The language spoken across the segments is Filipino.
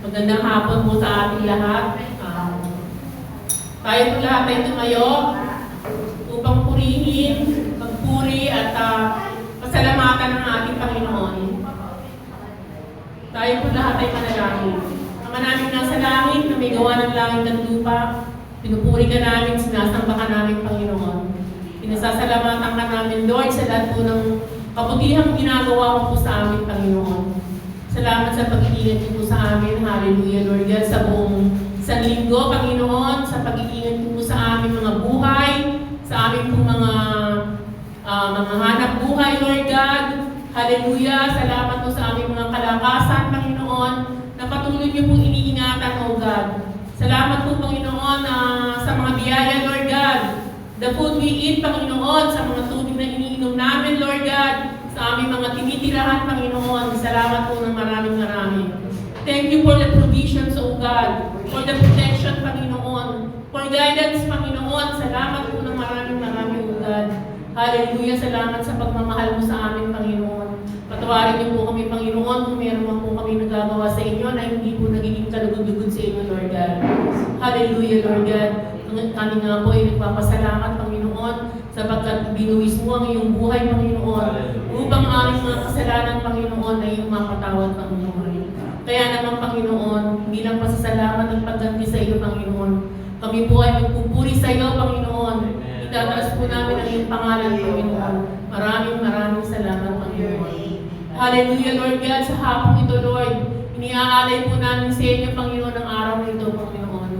Magandang hapon po sa ating lahat. Tayo po lahat ay tumayo upang purihin, magpuri at pasalamatan ng ating Panginoon. Tayo po lahat ay manalangin. Ama namin nasa langit na may gawa ng langit at lupa, pinupuri ka namin, sinasamba ka namin, Panginoon. Pinasasalamatan ka namin, Lord, sa lahat po ng kabutihang ginagawa mo po sa amin, Panginoon. Salamat sa pag-iingat niyo po sa amin. Hallelujah, Lord God, sa buong sanlinggo, Panginoon, sa pag-iingat niyo po sa aming mga buhay, sa aming po mga hanap buhay, Lord God. Hallelujah, salamat po sa aming mga kalakasan, Panginoon, na patuloy niyo po iniingatan, O God. Salamat po, Panginoon, sa mga biyaya, Lord God. The food we eat, Panginoon, sa mga tubig na iniinom namin, Lord God, sa aming mga tinitirahan, Panginoon. Salamat po ng maraming. Thank you for the provisions, O God, for the protection, Panginoon, for guidance, Panginoon. Salamat po ng maraming, O God. Hallelujah, salamat sa pagmamahal mo sa amin, Panginoon. Patawarin niyo po kami, Panginoon, kung meron man po kami nagagawa sa inyo na hindi po nagiging kalugod-lugod sa inyo, Lord God. Hallelujah, Lord God. Kami nga po ay nagpapasalamat, Panginoon, sapagkat binuwis mo ang iyong buhay, Panginoon, upang aming mga kasalanan, Panginoon, ay iyong mapatawad, Panginoon. Kaya naman, Panginoon, bilang pasasalamat at pagganti sa iyo, Panginoon, kami po ay magpupuri sa iyo, Panginoon. Itataas po namin ang iyong pangalan, Panginoon. Maraming salamat, Panginoon. Hallelujah, Lord God, sa hapong ito, Lord, iniaalay po namin sa inyo, Panginoon, ang araw na ito, Panginoon.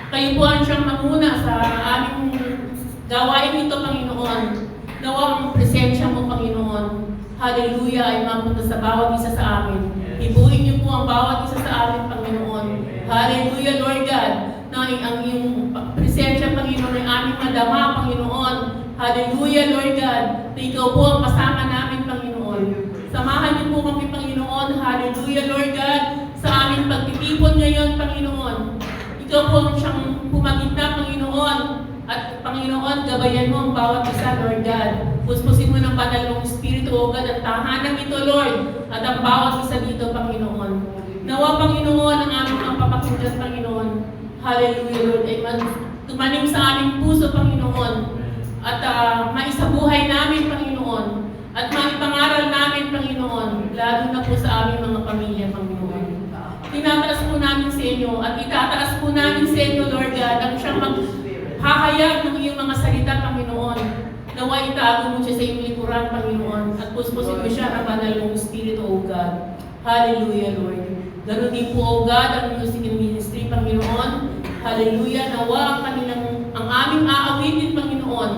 Kayo po ang siyang mamuna sa aming gawain ito, Panginoon. Nawa ang presensya mo, Panginoon. Hallelujah, ay mapunta sa bawat isa sa amin. Ibuhin niyo po ang bawat isa sa amin, Panginoon. Hallelujah, Lord God, na ang iyong presensya, Panginoon, ay aming madama, Panginoon. Hallelujah, Lord God, na ikaw po ang kasama namin, Panginoon. Samahan niyo po kami, Panginoon. Hallelujah, Lord God, sa aming pagtitipon ngayon, Panginoon. Ikaw po ang siyang pumagitna, Panginoon. At Panginoon, gabayan mo ang bawat isa, Lord God. Puspusin mo ng banal mong Espiritu, O God, at tahanan ito, Lord. At ang bawat isa dito, Panginoon. Nawa, Panginoon, ang aming mga papakinggan, Panginoon. Hallelujah, Lord. Ay tumanim sa aming puso, Panginoon. At maisabuhay namin, Panginoon. At maipangaral namin, Panginoon. Lalo na po sa aming mga pamilya, Panginoon. Tinataas po namin sa inyo at itataas po namin sa inyo, Lord God, ang siyang maghahayag ng iyong mga salita, Panginoon. Nawa itago mo siya sa iyong likuran, Panginoon, at puspusin mo siya ng banal mong Espiritu, O God. Hallelujah, Lord. Ganon din po, O God, ang music and ministry, Panginoon. Hallelujah. Nawa ang aming aawitin, Panginoon,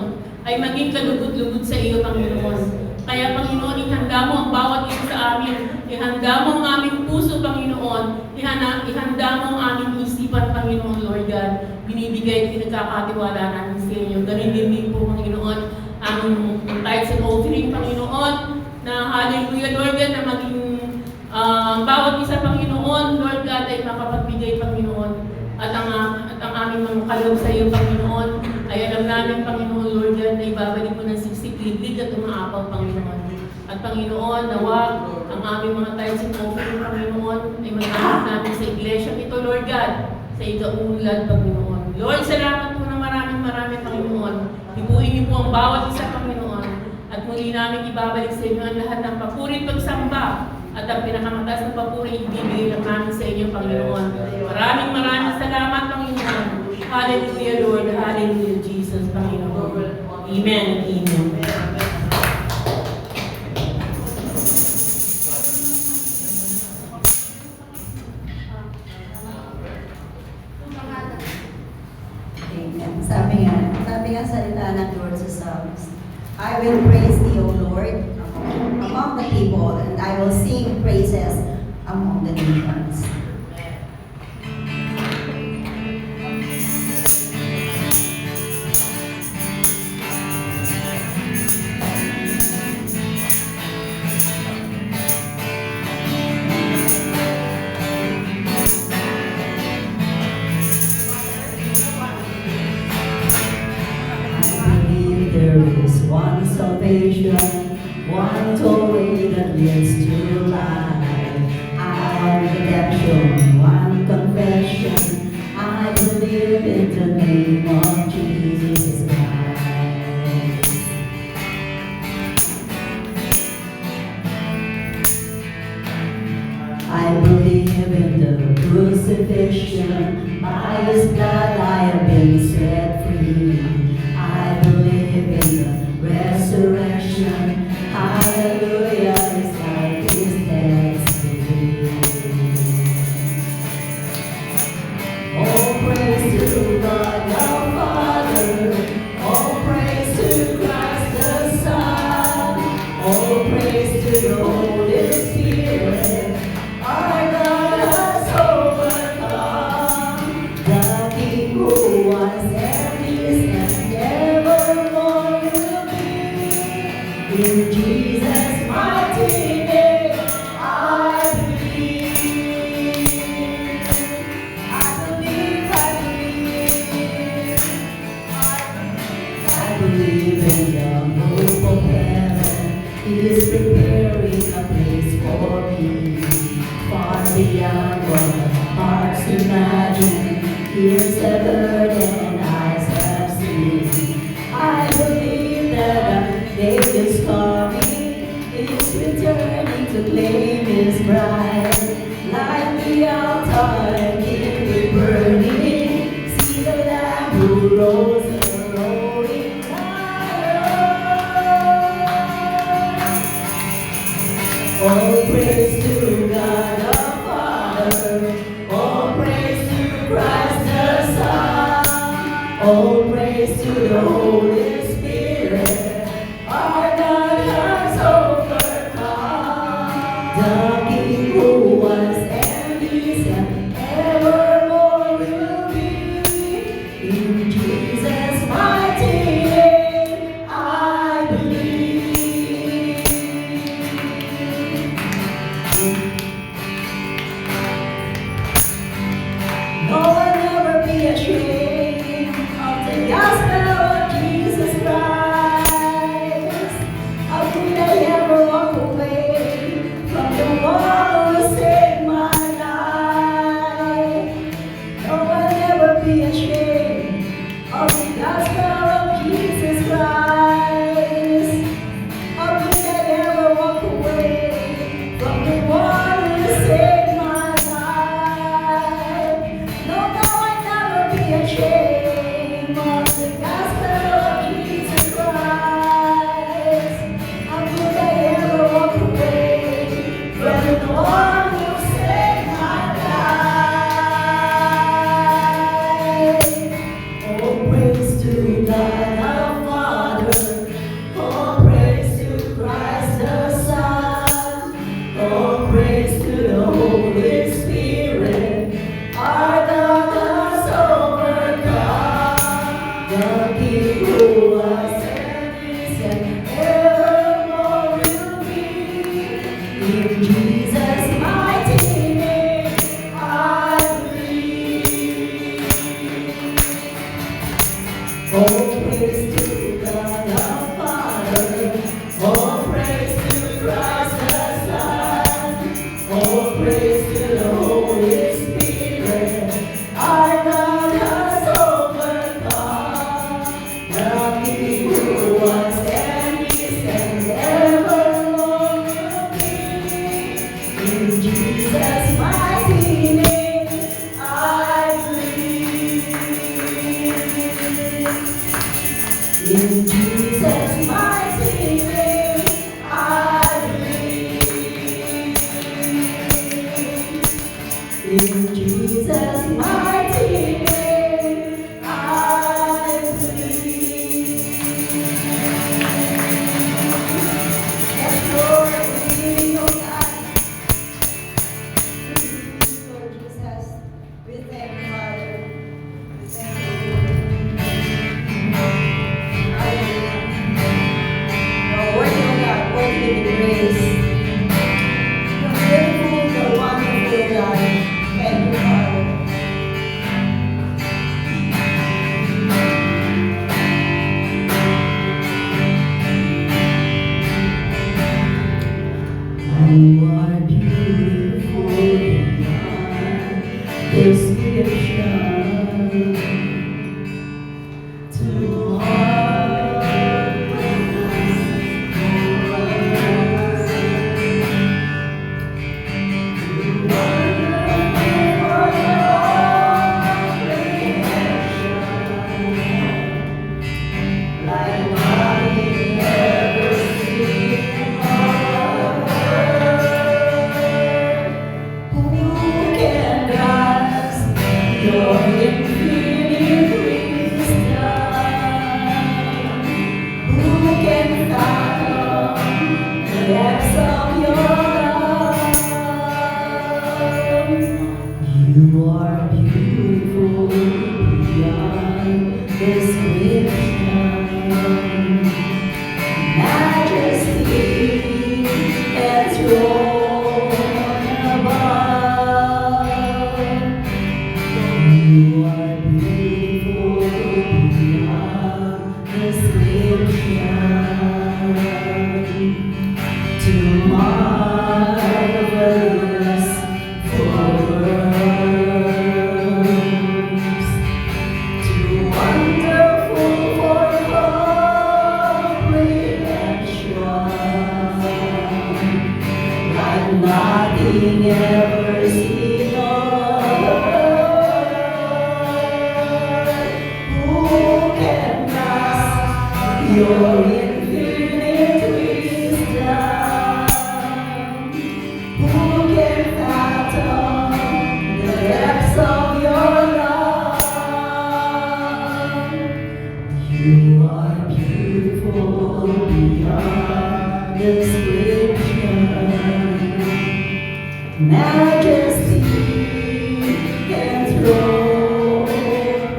ay maging kalugod-lugod sa iyo, Panginoon. Kaya, Panginoon, ihanda mo ang bawat isa sa amin. Ihanda mo ang aming puso, Panginoon. Ihanda mo ang aming isipan, Panginoon, Lord God. Binibigay at pinagkakatiwala namin sa inyo. Ganun din po, Panginoon, ang tithes and offering, Panginoon, na hallelujah, Lord God, na maging bawat isa, Panginoon, Lord God, ay makapagbigay, Panginoon. At ang aming mga kaloob sa iyo, Panginoon, ay alam namin, Panginoon, Lord God, na ibabalik mo ng siksik-liblig at umaapaw, Panginoon. At Panginoon, nawa, ang aming mga tithes and offering, Panginoon, ay magamit namin sa iglesia ito, Lord God, sa ikaulad, Panginoon. Lord, salamat po ng maraming, Panginoon. Ibuhin niyo po ang bawat isa, Panginoon. At muli namin ibabalik sa inyo ang lahat ng papuri at pagsamba. At ang pinakamataas na papuri, ibibigay lang namin sa inyo, Panginoon. Maraming salamat, Panginoon. Hallelujah, Lord. Hallelujah, Jesus, Panginoon. Amen and amen. Sabi nga salita ng Lord sa Psalms, I will praise thee, O Lord, among the people, and I will sing praises among the nations. One salvation, one way that leads to life. Our redemption believe in the crucifixion. By His blood I have been set free. I believe in the resurrection. Hallelujah, His life is destiny. Oh, praise to God the Father. Oh, praise to Christ the Son. Oh, praise to the Holy Spirit. Our God has overcome. The King who was and is and evermore will be. In Jesus' mighty name, I believe. I believe, I believe in the hope of heaven. He is preparing a place for me, far beyond what hearts imagine, ears have heard and eyes have seen. I believe that a day is coming, He's returning to claim His bride. Like the altar and keep it burning, see the Lamb who rose and rolling oh, praise to God the Father. Oh, praise to Christ the Son. Oh, praise to the Holy Spirit. Our God has overcome. The King who was and is and evermore will be. In Jesus' mighty name, I believe. No one ever be ashamed of the gospel of Jesus Christ. How could I ever walk away from the one who saved my life? No one ever be ashamed of the gospel of Jesus Christ. How could I ever walk away from the one who saved my life? No, I'll never be ashamed of the gospel of Jesus Christ. How could I ever walk away from the one who saved my life? Oh, praise to God the Father. Oh, praise to Christ the Son. Oh, praise to the Holy Spirit. Our God has overcome. The King who was and is and evermore will be. In Jesus' mighty name, I believe. Oh, praise to God the Father. Oh, praise to Christ the Son. Oh, praise to the Holy Spirit. Our God has overcome. The King who was and is and evermore will be. In Jesus' mighty name, I believe. In Jesus' mighty name, I believe. In Jesus' mighty name, I believe. Yes, Lord, we need your God. and nothing ever seen on earth. Who can grasp your infinite wisdom? Who can fathom the depths of your love? You are beautiful beyond description, majesty enthroned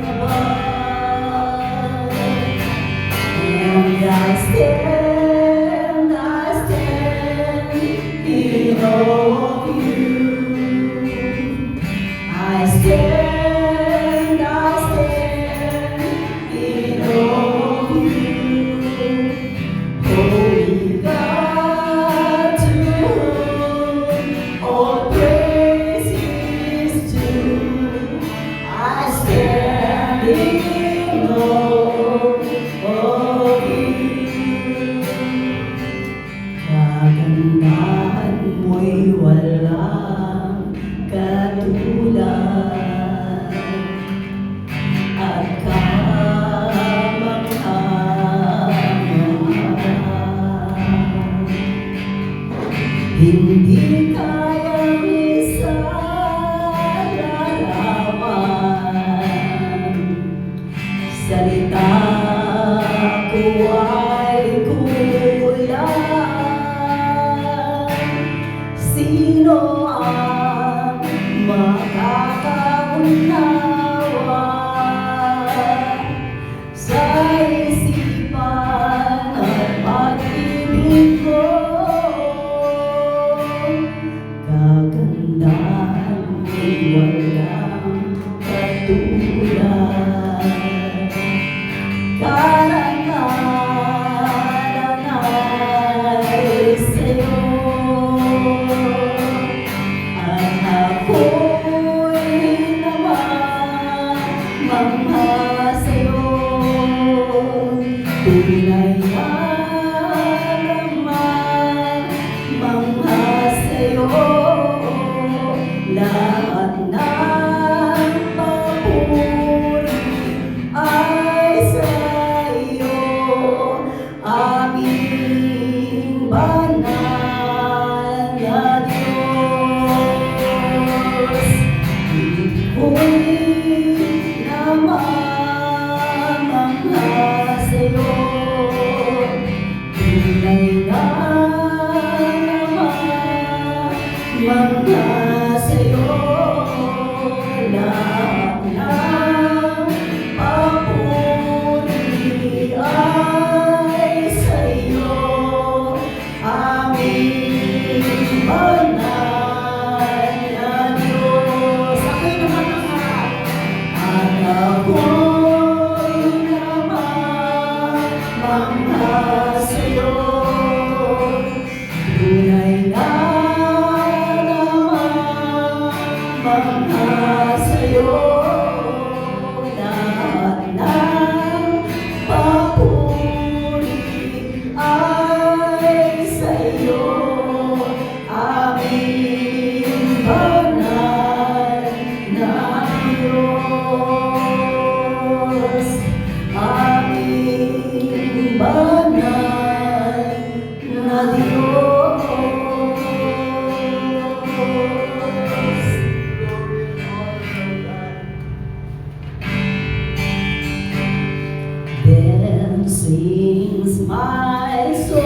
above. And I stand in awe of you. I stand in awe of you. Holy God, to whom all praise is due. I stand in awe of you. Kagandahan mo'y walang katulad at kamangha-mangha. Hindi kayang isalarawan, salita ko ay kulang. Sino ang makakaunawa sa isipan at pag-ibig ko? Kagandahan mo'y walang katulad. Karangalan ay sa'yo, at ako'y namamangha sa'yo. Tunay na namamangha sa'yo. Lahat ng papuri ay sa'yo, aming banal na Diyos. Ako'y namamangha sa'yo. Tunay na namamangha sa'yo. Lahat ng papuri ay sa'yo, aming banal na Diyos. Ako'y namamangha, at ako'y namamangha sa'yo. Tunay na namamangha sa'yo. Lahat ng papuri ay sa'yo, aming banal na Diyos. Aming banal na Diyos. Then sings my soul,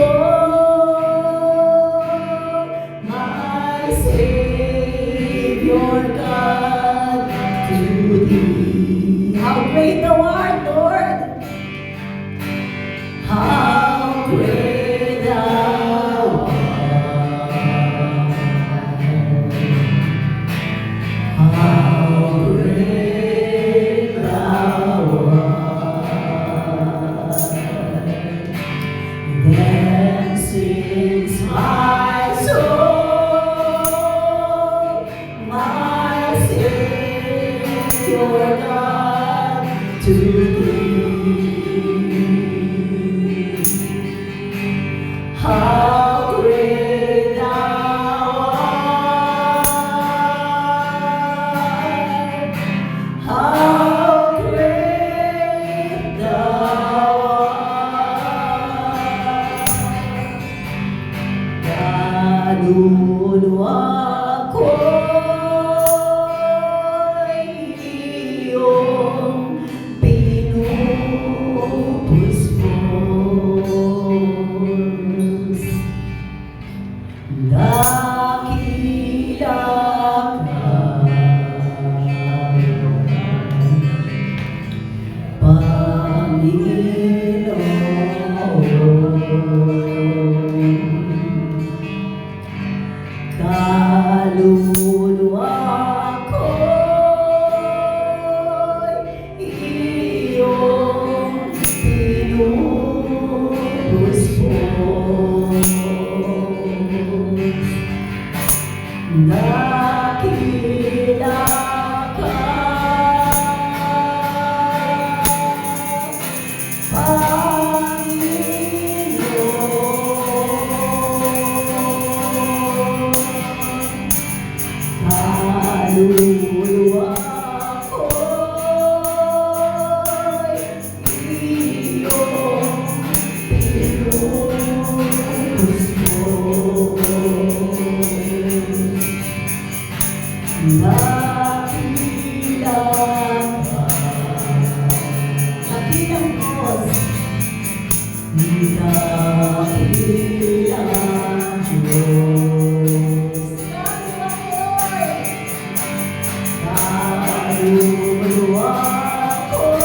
my Savior God, to thee. How great thou art, Lord! How great thou art! How great thou art! Then sings my soul, my Savior God, to thee. kaluluwa ko'y iyong pinupuspos. Dakila ka, kaluluwa ko'y iyong pinupuspos. Dakila ka, dakilang Diyos, dakilang Diyos. Kaluluwa ko'y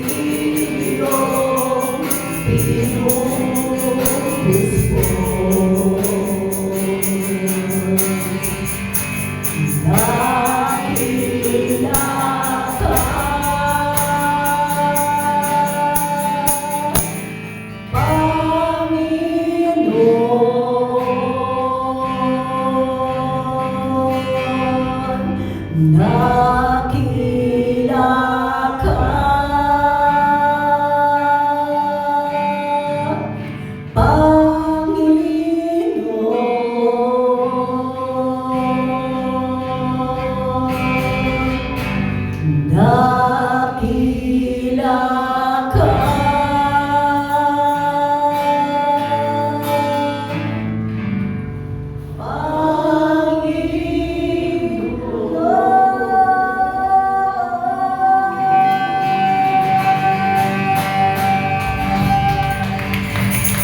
iyong pinupuspos. Dakila ka, Panginoon. Dakila ka, Panginoon. Dakila ka,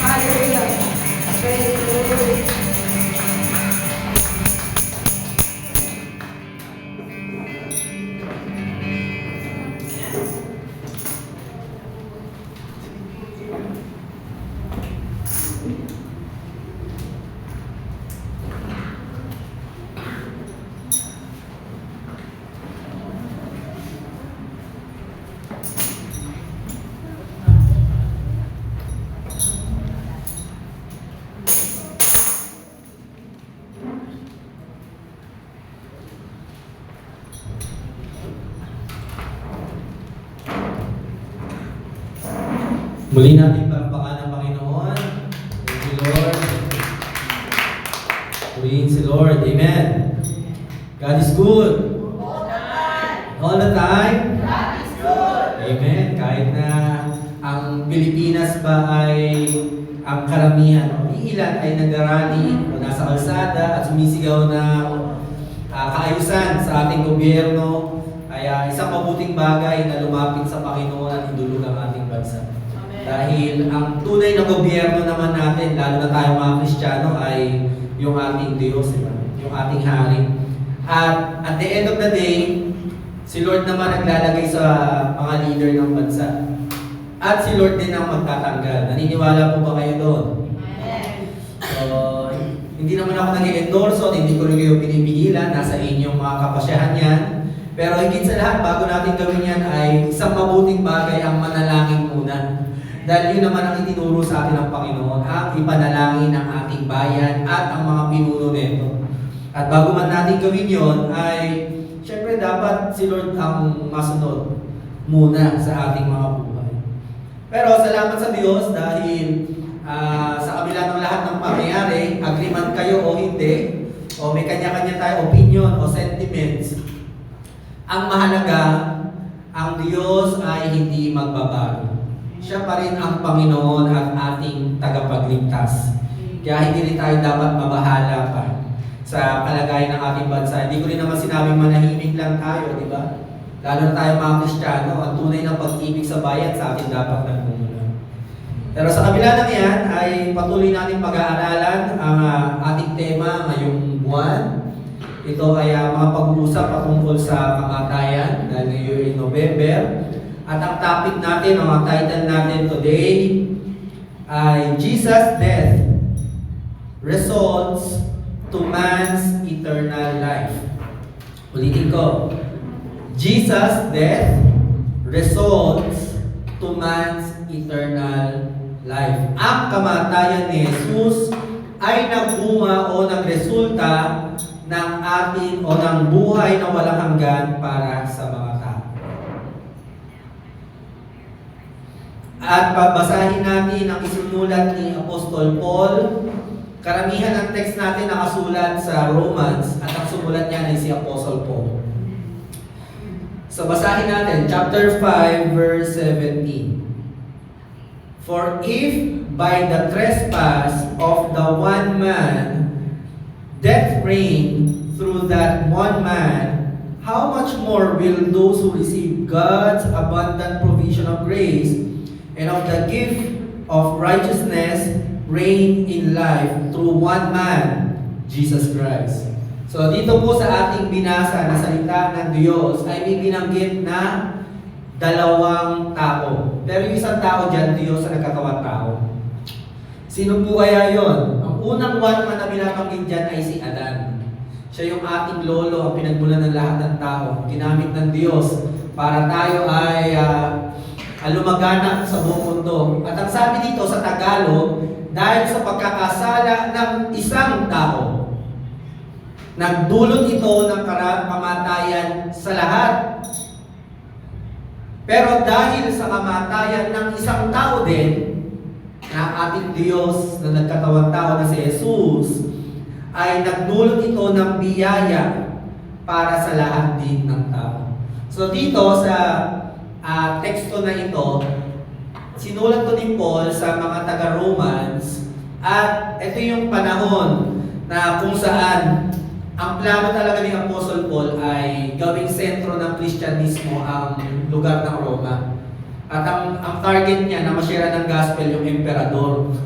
Hallelujah. Praise the Lord. Muli natin palakpakan ang Panginoon. Thank you, Lord. Purihin si Lord. Amen. God is good. All the time. God is good. Amen. Kahit na ang Pilipinas ba ay ang karamihan o ilan ay nagrarally o nasa kalsada at sumisigaw ng kaayusan sa ating gobyerno, ay isang mabuting bagay na lumapit sa Panginoon at idulog ang ating bansa. Dahil ang tunay na gobyerno naman natin, lalo na tayo mga Kristiyano, ay yung ating Diyos, diba? Yung ating Hari. At the end of the day, si Lord naman naglalagay sa mga leader ng bansa. At si Lord din ang magtatanggal. Naniniwala po ba kayo doon? So, hindi naman ako nag-endorse, hindi ko rin kayo pinipigilan, nasa inyong mga kapasyahan yan. Pero higit sa lahat, bago natin gawin yan ay isang mabuting bagay ang manalangin muna. Dahil yun naman ang itinuro sa atin ng Panginoon, ang ipanalangin ng ating bayan at ang mga pinuno nito. At bago man natin gawin yon ay, syempre dapat si Lord ang masunod muna sa ating mga buhay. Pero salamat sa Diyos dahil sa kabila ng lahat ng pangyayari, agreement kayo o hindi, o may kanya-kanya tayo opinion o sentiments, ang mahalaga, ang Diyos ay hindi magbabago. Siya pa rin ang Panginoon at ating tagapagligtas. Kaya hindi rin tayo dapat mabahala pa sa kalagayan ng ating bansa. Hindi ko rin naman sinabing manahimik lang tayo, di ba? Lalo na tayo mga Kristiyano, ang tunay ng pag-ibig sa bayan sa atin dapat nagmumula. Pero sa kabila ng yan, ay patuloy natin pag-aaralan ang ating tema ngayong buwan. Ito ay mga pag-uusap patungkol sa kamatayan dahil ngayon ay November. At ang topic natin, ang title natin today ay Jesus' Death results to man's eternal life. Ulitin ko. Jesus' death results to man's eternal life. Ang kamatayan ni Jesus ay nagbunga o nagresulta ng atin o ng buhay na walang hanggan para sa mga tao. At babasahin natin ang isinulat ni Apostol Paul. Karamihan ng text natin nakasulat sa Romans at ang sumulat niya ay si Apostle Paul. So basahin natin, chapter 5, verse 17. For if by the trespass of the one man death reigned through that one man, how much more will those who receive God's abundant provision of grace and of the gift of righteousness reign in life through one man, Jesus Christ. So dito po sa ating binasa na salita ng Diyos ay may binanggit na dalawang tao. Pero yung isang tao dyan, Diyos sa nagkatawang tao. Sino po kaya yon? Ang unang one man na binabanggit dyan ay si Adan. Siya yung ating lolo, ang pinagmulan ng lahat ng tao. Ginamit ng Diyos para tayo ay lumaganap sa buong mundo. At ang sabi dito sa Tagalog, dahil sa pagkakasala ng isang tao, nagdulot ito ng kamatayan sa lahat. Pero dahil sa kamatayan ng isang tao din, na ating Diyos na nagkatawang tao na si Jesus, ay nagdulot ito ng biyaya para sa lahat din ng tao. So dito sa teksto na ito, sinulat to ni Paul sa mga taga-Romans, at ito yung panahon na kung saan ang plano talaga ni Apostle Paul ay gawing sentro ng Kristyanismo ang lugar ng Roma. At ang target niya na masyera ng gospel yung emperador.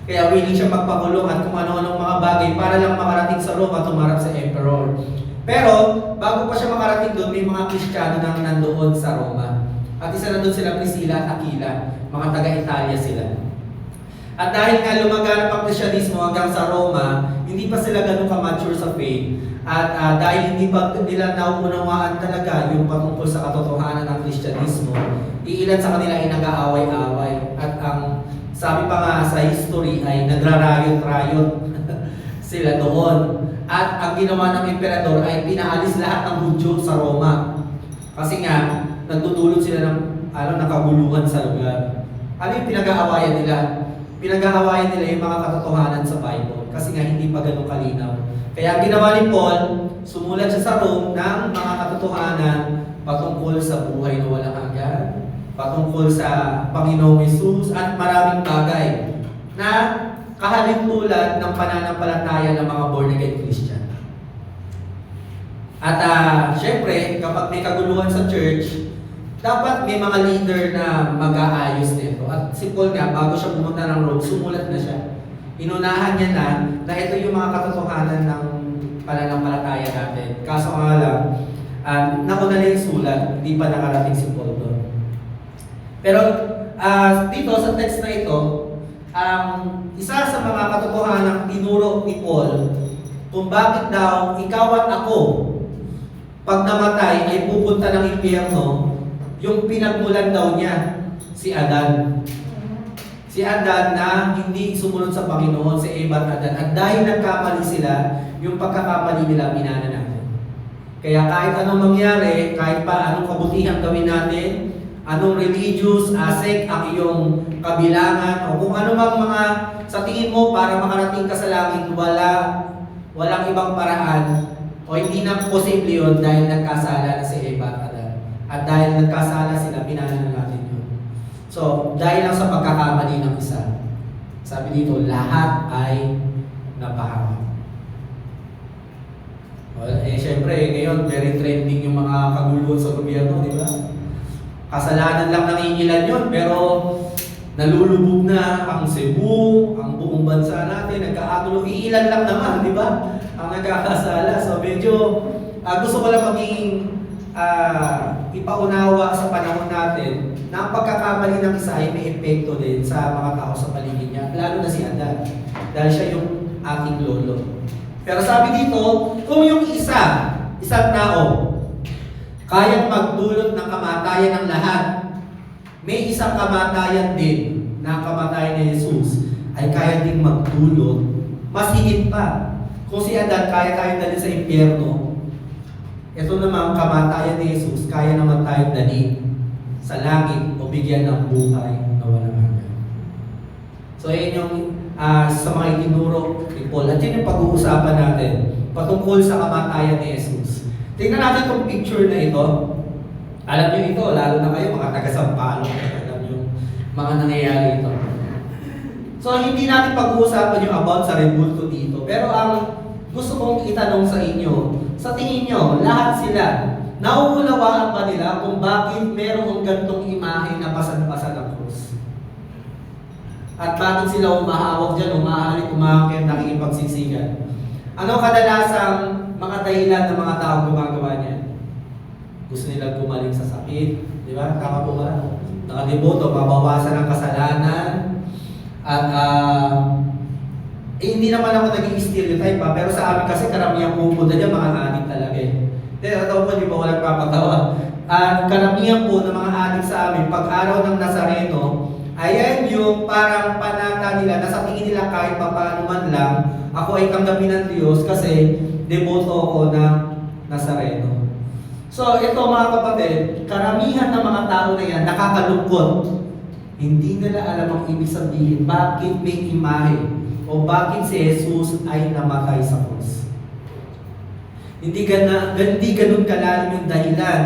Kaya willing siya magpakulong at kung ano-anong mga bagay para lang makarating sa Roma, tumarap sa emperor. Pero bago pa siya makarating doon, may mga Kristiyano nang nandoon sa Roma. At isa na doon sila Priscilla at Aquila, mga taga-Italia sila. At dahil nga lumaganap ang Kristyanismo hanggang sa Roma, hindi pa sila ganun ka-mature sa faith. At dahil hindi pa nila nauunawaan talaga yung patungkol sa katotohanan ng Kristyanismo, iilan sa kanila ay nag-aaway-away. At ang sabi pa nga sa history ay nagrarayot-rayot sila doon. At ang ginawa ng emperador ay pinaalis lahat ng Hudyo sa Roma. Kasi nga, nagtutulot sila ng nakaguluhan sa lugar. Ano yung pinag-aawayan nila? Pinag-aawayan nila yung mga katotohanan sa Bible kasi nga hindi pa ganun kalinaw. Kaya ang ginawa ni Paul, sumulat siya sa Rome ng mga katotohanan patungkol sa buhay na walang hanggan, patungkol sa Panginoong Hesus at maraming bagay na kahalintulad ng pananampalataya ng mga born-again Christian. At syempre, kapag may kaguluhan sa church, dapat may mga leader na mag-aayos nito. At si Paul nga, bago siya pumunta ng Rome, sumulat na siya. Inunahan niya na ito yung mga katotohanan ng pananampalataya natin. Kaso nga lang, nauna na yung sulat, hindi pa nakarating si Paul doon. Pero dito sa text na ito, isa sa mga katotohanan tinuro ni Paul kung bakit daw ikaw at ako, pag namatay ay pupunta ng impyerno, yung pinagmulan daw niya, si Adan. Si Adan na hindi sumunod sa Panginoon, si Eva at Adan. At dahil nagkamali sila, yung pagkakamali nila, minana natin. Kaya kahit anong mangyari, kahit pa anong kabutihan gawin natin, anong religious sect ang iyong kabilangan, o kung ano mang mga sa tingin mo para makarating ka sa langit, walang ibang paraan, o hindi na posible yun dahil nagkasala na si Eva at Adan. At dahil nagkasala sila, pinana natin yun. So, dahil lang sa pagkakamali ng isa, sabi dito, lahat ay napahamak. Well, syempre, ngayon, very trending yung mga kaguluhan sa gobyerno, di ba? Kasalanan lang ng ilan yun, pero nalulubog na ang Cebu, ang buong bansa natin, nagkaagulo, iilan lang naman, di ba? Ang nagkakasala. So, medyo, gusto ko lang maging ipaunawa sa panahon natin na ang pagkakamali ng isa ay may epekto din sa mga tao sa paligid niya, lalo na si Adan. Dahil siya yung ating lolo. Pero sabi dito, kung yung isang tao, kayang magdulot ng kamatayan ng lahat, may isang kamatayan din na kamatayan ni Jesus ay kaya ding magdulot, mas higit pa. Kung si Adan kaya tayo dali sa impyerno, ito naman kamatayan ni Jesus, kaya naman tayo dali sa langit o bigyan ng buhay na walang hanggan. So yun yung sa mga itinuro ni Paul. At yun yung pag-uusapan natin patungkol sa kamatayan ni Jesus. Tingnan natin itong picture na ito. Alam niyo ito, lalo na kayo mga taga-Sampalo. Alam niyo mga nangyayari ito. So hindi natin pag-uusapan yung about sa rebulto dito. Pero ang gusto kong itanong sa inyo, sa tingin nyo, lahat sila, nauunawaan ba nila kung bakit merong gantong imahe na pasan-pasan ng krus? At bakit sila umahawak dyan, umahalik, umakit, nakikipagsiksikan? Ano kadalasang mga dahilan ng mga tao gumagawa niyan? Gusto nilang gumaling sa sakit, di ba? Tama po ba? Nakadeboto, mabawasan ang kasalanan, at hindi naman ako naging stereotype pa, pero sa amin kasi karamihan pupunta dyan, mga adik talaga eh. Totoo po, di ba walang papatawa? At karamihan po ng mga adik sa amin, pag araw ng Nazareno, ayan yung parang panata nila, na sa tingin nila kahit papaano man lang, ako ay tanggapin ng Diyos kasi deboto ako ng Nazareno. So ito mga kapatid, karamihan ng mga tao na yan, nakakalungkot. Hindi nila alam ang ibig sabihin, bakit may imahe o bakit si Jesus ay namatay sa krus. Hindi ganun kalalim yung dahilan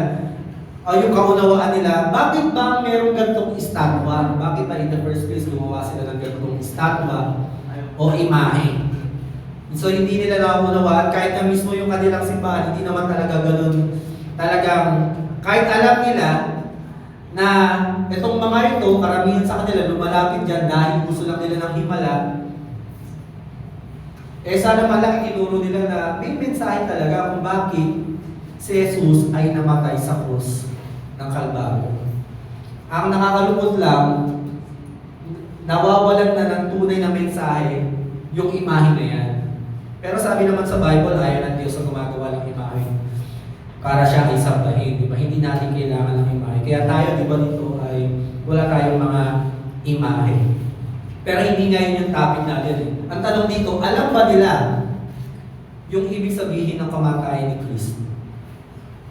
o yung kaunawaan nila, bakit ba merong gantong estatwa? Bakit ba in the first place gumawa sila ng gantong estatwa o imahe? So hindi nila naunawaan, kahit na mismo yung kanilang simbahan, hindi naman talaga ganun. Talagang kahit alam nila na itong mga ito, karamihan sa kanila lumalapit dyan dahil gusto lang nila ng himala, sana malaki tinuro nila na may mensahe talaga kung bakit si Jesus ay namatay sa krus ng Kalbaryo. Ang nakakalungkot lang, nawawalan na ng tunay na mensahe yung imahe na yan. Pero sabi naman sa Bible, ayaw ng Diyos na gumagawa ng imahe para siya ay sambahin, di ba? Hindi natin kailangan ng imahe. Kaya tayo, di ba, dito ay wala tayong mga imahe. Pero hindi ngayon yung topic natin. Ang tanong dito, alam ba nila yung ibig sabihin ng kamatayan ni Kristo?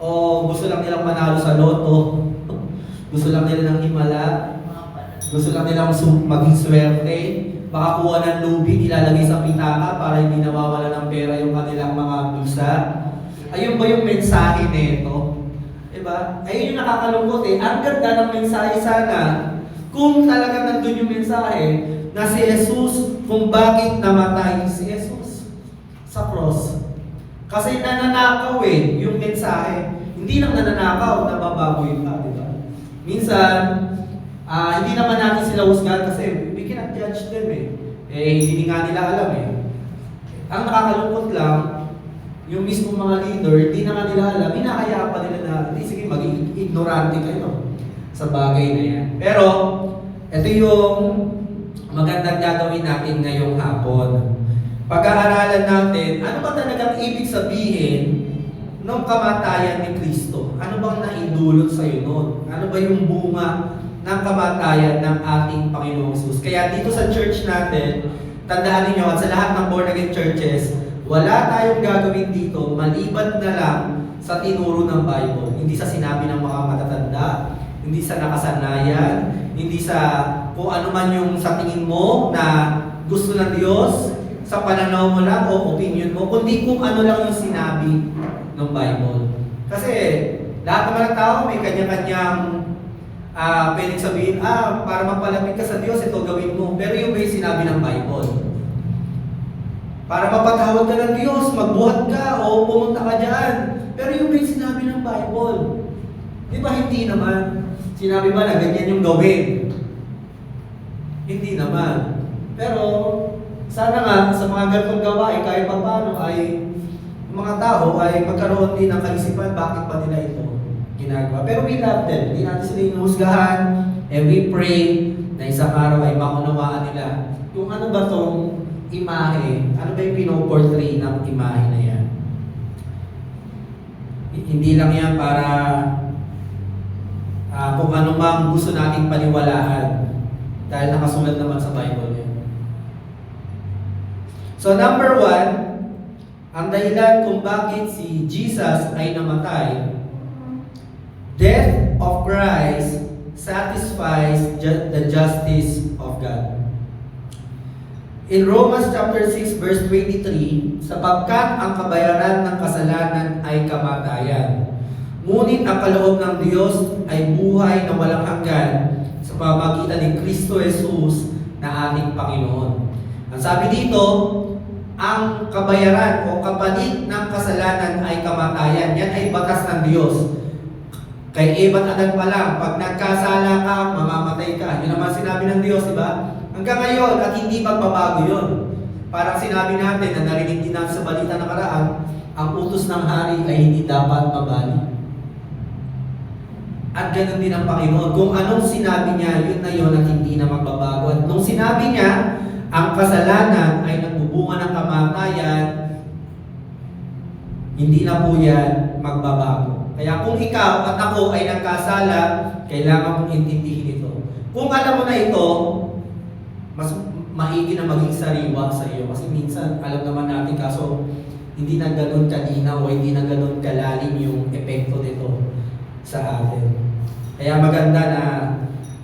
O gusto lang nilang manalo sa loto? Gusto lang nila ng himala? Gusto lang nilang maging swerte? Baka kuha ng lubi, ilalagay sa pitaka para hindi nawawala ng pera yung kanilang mga bulsa? Ayun ba yung mensahe nito? Diba? Ayun yung nakakalungkot eh. Ang ganda ng mensahe sana kung talagang nandun yung mensahe na si Jesus, kung bakit namatay si Jesus sa cross. Kasi nananakaw eh, yung mensahe. Hindi lang nananakaw, nabababoy pa, di ba? Minsan, hindi naman natin sila husgahan kasi we cannot judge them eh. Hindi nga nila alam eh. Ang nakakalungkot lang, yung mismo mga leader, hindi na nga nila alam, hinahayaan pa nila na, hindi sige, maging ignorante kayo sa bagay na yan. Pero, ito yung magandang gagawin natin ngayong hapon. Pag-aaralan natin, ano ba talagang ibig sabihin ng kamatayan ni Kristo? Ano bang naidulot sa iyo noon? Ano ba yung bunga ng kamatayan ng ating Panginoong Jesus? Kaya dito sa church natin, tandaan niyo at sa lahat ng born-again churches, wala tayong gagawin dito maliban na lang sa tinuro ng Bible. Hindi sa sinabi ng mga matatanda, hindi sa nakasanayan, hindi sa kung ano man yung sa tingin mo na gusto ng Diyos, sa pananaw mo lang o opinion mo, kundi kung ano lang yung sinabi ng Bible. Kasi lahat naman ng tao may kanya-kanyang pwedeng sabihin, para mapalapit ka sa Diyos, ito gawin mo. Pero yung may sinabi ng Bible. Para mapatawad ka ng Diyos, magbuhat ka o pumunta ka dyan. Pero yung may sinabi ng Bible. Di ba hindi naman? Sinabi ba na ganyan yung gawin? Hindi naman. Pero sana nga sa mga ganitong gawain kahit pa paano ay mga tao ay magkaroon din ng kaisipan bakit pa nila ito ginagawa. Pero we love them. Hindi natin sila inuhusgahan. And we pray na isang araw ay maunawaan nila kung ano ba tong imahe, ano ba yung pinoportray ng imahe na yan? Hindi lang yan para kung ano mang gusto nating paniwalaan dahil nakasulat naman sa Bible yan. So number 1, ang dahilan kung bakit si Jesus ay namatay, death of Christ satisfies the justice of God. In Romans chapter 6 verse 23, sapagkat ang kabayaran ng kasalanan ay kamatayan. Ngunit ang kaloob ng Diyos ay buhay na walang hanggan sa pamamagitan ni Kristo Jesus na ating Panginoon. Ang sabi dito, ang kabayaran o kapalit ng kasalanan ay kamatayan. Yan ay batas ng Diyos. Kay Eva at Adan pa lang, pag nagkasala ka, mamamatay ka. Yun naman sinabi ng Diyos, di ba? Hanggang ngayon, at hindi magbabago yun. Parang sinabi natin na narinig din natin sa balita nakaraan, ang utos ng hari ay hindi dapat mabali. At ganun din ang Panginoon. Kung anong sinabi niya, yun na yun at hindi na magbabago. At nung sinabi niya, ang kasalanan ay nagbubunga ng kamatayan, hindi na po yan magbabago. Kaya kung ikaw at ako ay nagkasala, kailangan mong intindihin ito. Kung alam mo na ito, mas maigi na maging sariwa sa iyo. Kasi minsan, alam naman natin, kaso hindi na ganun kalinaw o hindi na ganun kalalim yung epekto nito sa atin. Kaya maganda na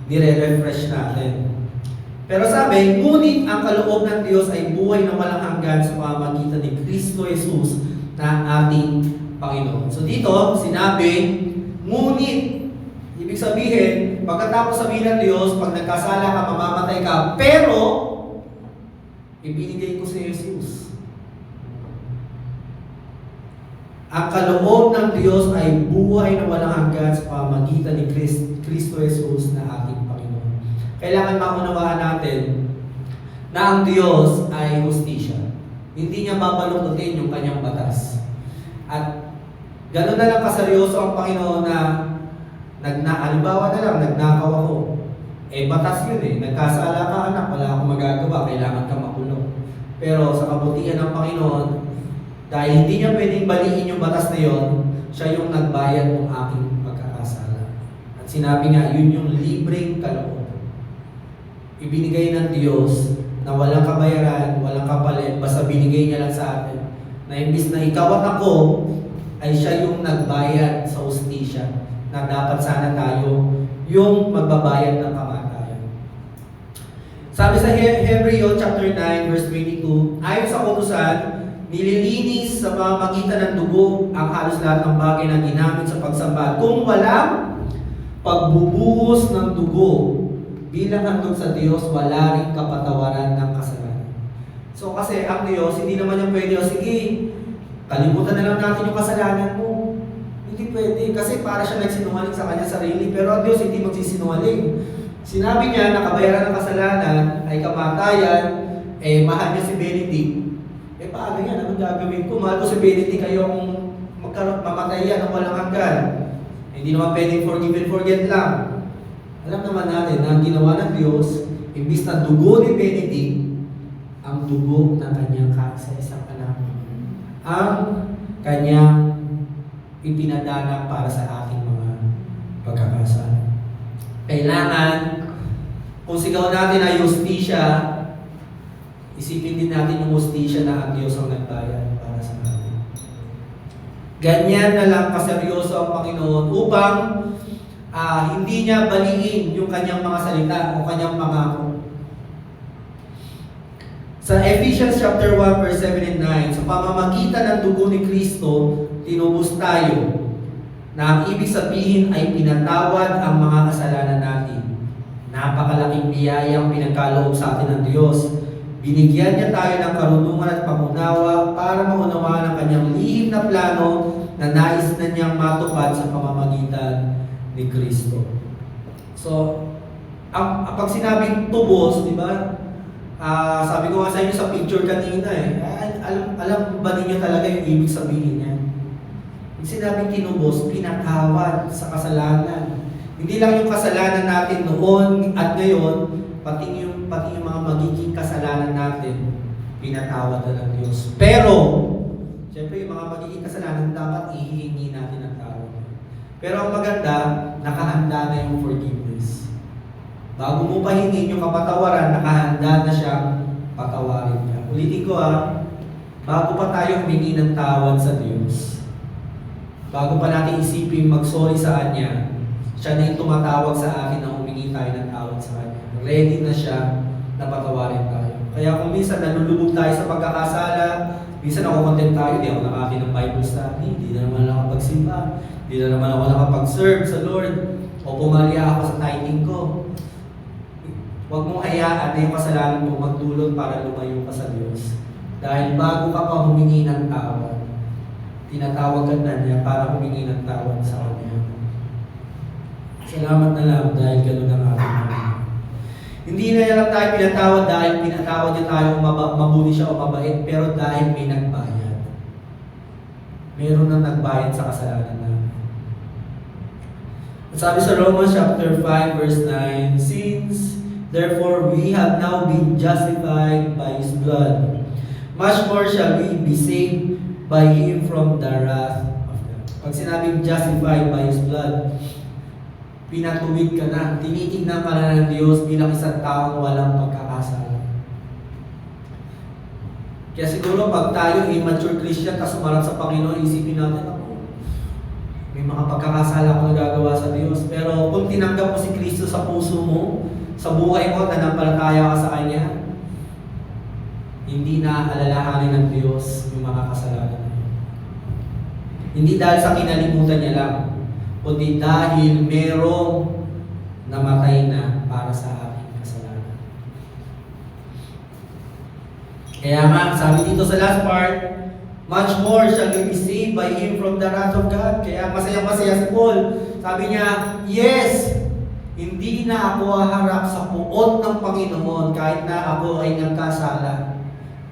nire-refresh natin. Pero sabi, ngunit ang kaloob ng Diyos ay buhay na walang hanggan sa pamamagitan ni Kristo Jesus na ating Panginoon. So dito, sinabi, ngunit, ibig sabihin, pagkatapos sabihin ng Diyos, pag nagkasala ka, mamamatay ka, pero, ibinigay ko si Jesus. Ang kaloob ng Diyos ay buhay na walang hanggan sa pamamagitan ni Kristo Jesus na ating Panginoon. Kailangan maunawaan natin na ang Diyos ay hustisya. Hindi niya babalututin yung kanyang batas. At gano'n na lang kaseryoso ang Panginoon na halimbawa na lang, nagnakaw ako. Batas yun Nagkasala ka anak, wala akong magagawa, kailangan ka makulong. Pero sa kabutihan ng Panginoon, dahil hindi niya pwedeng baliin yung batas na yon, siya yung nagbayad ng aking pagkakasala. At sinabi nga, yun yung libreng kaloob. Ibinigay ng Diyos na walang kabayaran, walang kapalit, basta binigay niya lang sa atin. Na imbis na ikaw at ako, ay siya yung nagbayad sa hustisya na dapat sana tayo yung magbabayad ng kamatayan. Sabi sa Hebreo chapter 9 verse 22, ayon sa kautusan, nililinis sa pamamagitan ng dugo ang halos lahat ng bagay na ginamit sa pagsamba. Kung walang pagbubuhos ng dugo bilang handog sa Diyos, wala rin kapatawaran ng kasalanan. So kasi ang Diyos, hindi naman yung pwede, sige, kalimutan na lang natin yung kasalanan mo. Hindi pwede, kasi para siya nagsinungaling sa kanya sarili, pero ang Diyos hindi magsisinungaling. Sinabi niya na kabayaran ng kasalanan ay kamatayan, mahal niya si Benedict. Paano yan? Anong gagawin ko? Mahal ko si Benedict, kayong mamatay yan ng walang hanggan. Hindi naman pwedeng forgive and forget lang. Alam naman natin na ang ginawa ng Diyos, imbis na dugo ni Benedict, ang dugo ng kanyang kaisa-isang anak. Ang kanyang ipinadana para sa ating mga pagkakasala. Kailangan, kung sigaw natin ay justisya, isipin din natin yung hustisya na ang Diyos ang nagbayad para sa atin. Ganyan na lang kaseryoso ang Panginoon upang hindi niya baliin yung kanyang mga salita o kanyang pangako. Sa Ephesians chapter 1 verse 7 and 9, sa pamamagitan ng dugo ni Kristo, tinubos tayo na ang ibig sabihin ay pinatawad ang mga kasalanan natin. Napakalaking biyayang pinagkaloob sa atin ng Diyos. Binigyan niya tayo ng karunungan at pangunawa para maunawaan ang kanyang lihim na plano na nais na niyang matupad sa pamamagitan ni Kristo. So, pag sinabing tubos, di ba? Sabi ko nga sa inyo sa picture kanina alam ba ninyo talaga yung ibig sabihin niya? Yung sinabing tinubos, pinatawad sa kasalanan. Hindi lang yung kasalanan natin noon at ngayon, pati yung mga magiging kasalanan natin, pinatawad na ng Diyos. Pero, siyempre yung mga magiging kasalanan dapat ihihingi natin ng tawad. Pero ang maganda, nakahanda na yung forgiveness. Bago mo pa hingin yung kapatawaran, nakahanda na siyang patawarin niya. Ulitin ko bago pa tayo humingi ng tawad sa Diyos, bago pa natin isipin mag-sorry sa Kanya, siya na yung tumatawag sa atin na humingi tayo ng tawad sa Kanya. Ready na siya na patawarin tayo. Kaya kung minsan nalulubog tayo sa pagkakasala, minsan ako content tayo, di ako nakakin ng Bible study, di na naman nakapagsimba, di na naman ako nakapag-serve sa Lord, o pumalya ako sa tithing ko. Huwag mong hayaan na yung kasalanan mo magdulot para lumayo ka sa Diyos. Dahil bago ka pa humingi ng tawad, tinatawagan na niya para humingi ng tawad sa Kanya. Salamat na lang dahil gano'n ang ating Panginoon. Hindi na lang tayo pinatawad dahil pinatawad niya tayo mabuti siya o mabait, pero dahil may nagbayad. Meron na nagbayad sa kasalanan namin. Sabi sa Romans chapter 5 verse 9, since therefore we have now been justified by His blood, much more shall we be saved by Him from the wrath of God. Pag sinabing justified by His blood, pinatuwid ka na, tinitignan ka na ng Diyos bilang isang taong walang pagkakasala. Kaya siguro pag tayo immature Christian, tapos umarap sa Panginoon, isipin natin, may mga pagkakasala ko nagagawa sa Diyos. Pero kung tinanggap mo si Kristo sa puso mo, sa buhay mo, nanampalataya ka sa Kanya, hindi na alalahanin ng Diyos yung mga kasalanan. Hindi dahil sa kinalimutan niya lang, kundi dahil merong namatay na para sa ating kasalanan. Kaya nga, sabi dito sa last part, much more shall we be saved by Him from the wrath of God. Kaya masaya-masaya si Paul. Sabi niya, yes, hindi na ako haharap sa puot ng Panginoon kahit na ako ay nagkasala.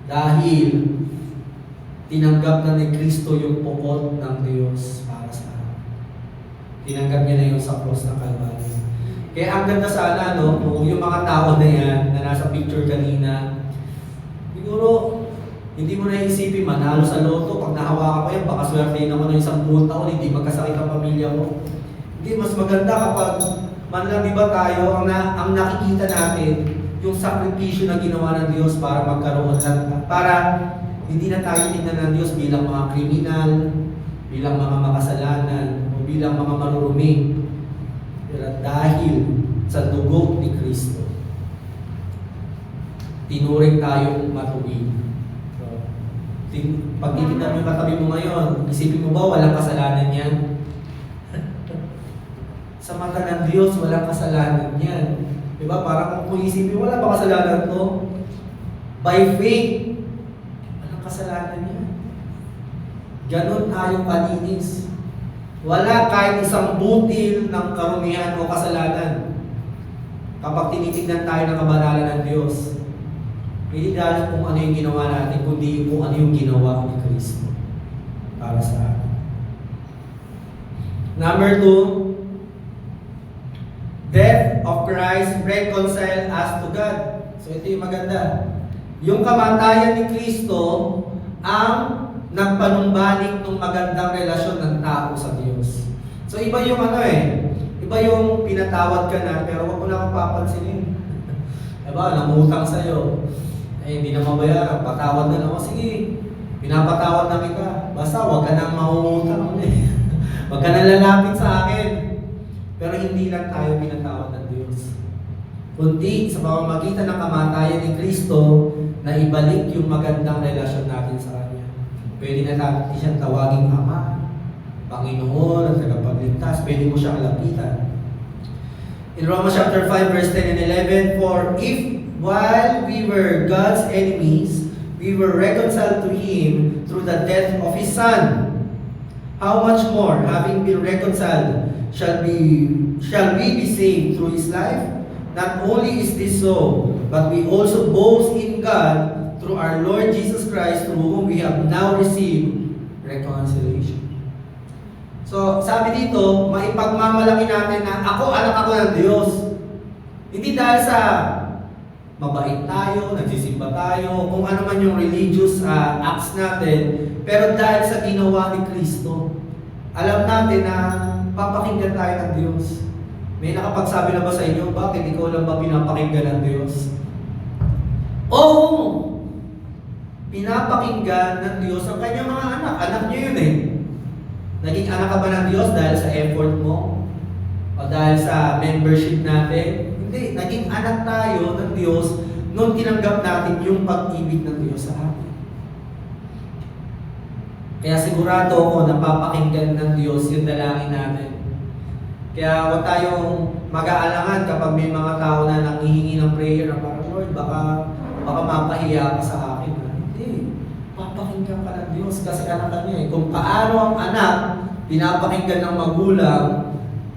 Dahil tinanggap na ni Kristo yung puot ng Diyos para sa akin. Tinanggap niya na yun sa cross ng Calvary. Kaya ang ganda sana, kung yung mga tao na yan, na nasa picture kanina, siguro, hindi mo na isipin, manalo sa loto, pag nahawakan ko yan, baka swertein ako ng isang buong taon, hindi magkasakit ang pamilya ko. Hindi, mas maganda kapag, man lang diba tayo, ang nakikita natin, yung sakripisyo na ginawa ng Diyos para magkaroon lang, para hindi na tayo tingnan ng Diyos bilang mga kriminal, bilang mga makasalanan, o bilang mga marurumi. Pero dahil sa dugo ni Kristo, tinuring tayong matuwid. Pag titignan mo yung katabi mo ngayon, isipin mo ba walang kasalanan yan? Sa mata ng Diyos, walang kasalanan yan. Diba? Parang kung isipin mo, wala ba kasalanan to? By faith, walang kasalanan yan. Ganon tayong palinis. Wala kahit isang butil ng karumihan o kasalanan kapag tinitignan tayo ng kabanalan ng Diyos. Hindi dahil kung ano yung ginawa natin, kundi kung ano yung ginawa ni Kristo para sa atin. Number 2, death of Christ reconciled us to God. So ito yung maganda. Yung kamatayan ni Kristo ang nagpanumbalik ng magandang relasyon ng tao sa Diyos. So iba yung iba yung pinatawad ka na, pero wag mo na akong papansinin. Diba, namutang sa'yo. Hindi na mabayaran, patawad na lang ako. Sige, pinapatawad na kita. Basta wag ka nang mangungutang. Wag ka nang lalapit sa akin. Pero hindi lang tayo pinatawad ng Diyos. Kundi sa pamamagitan ng kamatayan ni Kristo, na ibalik yung magandang relasyon natin sa Kanya. Pwede na natin siyang tawaging Ama, Panginoon, at tagapagligtas. Pwede mo siyang lapitan. In Romans chapter 5 verse 10 and 11, for if while we were God's enemies, we were reconciled to Him through the death of His Son. How much more, having been reconciled, shall we be saved through His life? Not only is this so, but we also boast in God through our Lord Jesus Christ, through whom we have now received reconciliation. So, sabi dito, maipagmamalaki natin na anak ako ng Diyos. Hindi dahil sa mabait tayo, nagsisimba tayo, kung ano man yung religious acts natin, pero dahil sa ginawa ni Kristo, alam natin na papakinggan tayo ng Diyos. May nakapagsabi na ba sa inyo, bakit ikaw lang ba pinapakinggan ng Diyos? Oo! Pinapakinggan ng Diyos ang kanyang mga anak. Anak niyo yun eh. Naging anak ka ba ng Diyos dahil sa effort mo? O dahil sa membership natin? Hindi. Naging anak tayo ng Diyos nung tinanggap natin yung pag-ibig ng Diyos sa atin. Kaya sigurado ako napapakinggan ng Diyos yung dalangin natin. Kaya huwag tayong mag-aalangan kapag may mga tao na nanghihingi ng prayer na parang, Lord, baka mapahiya ka sa akin. Hindi. Papakinggan ka ng Diyos kasi anak ka niya eh. Kung paano ang anak pinapakinggan ng magulang,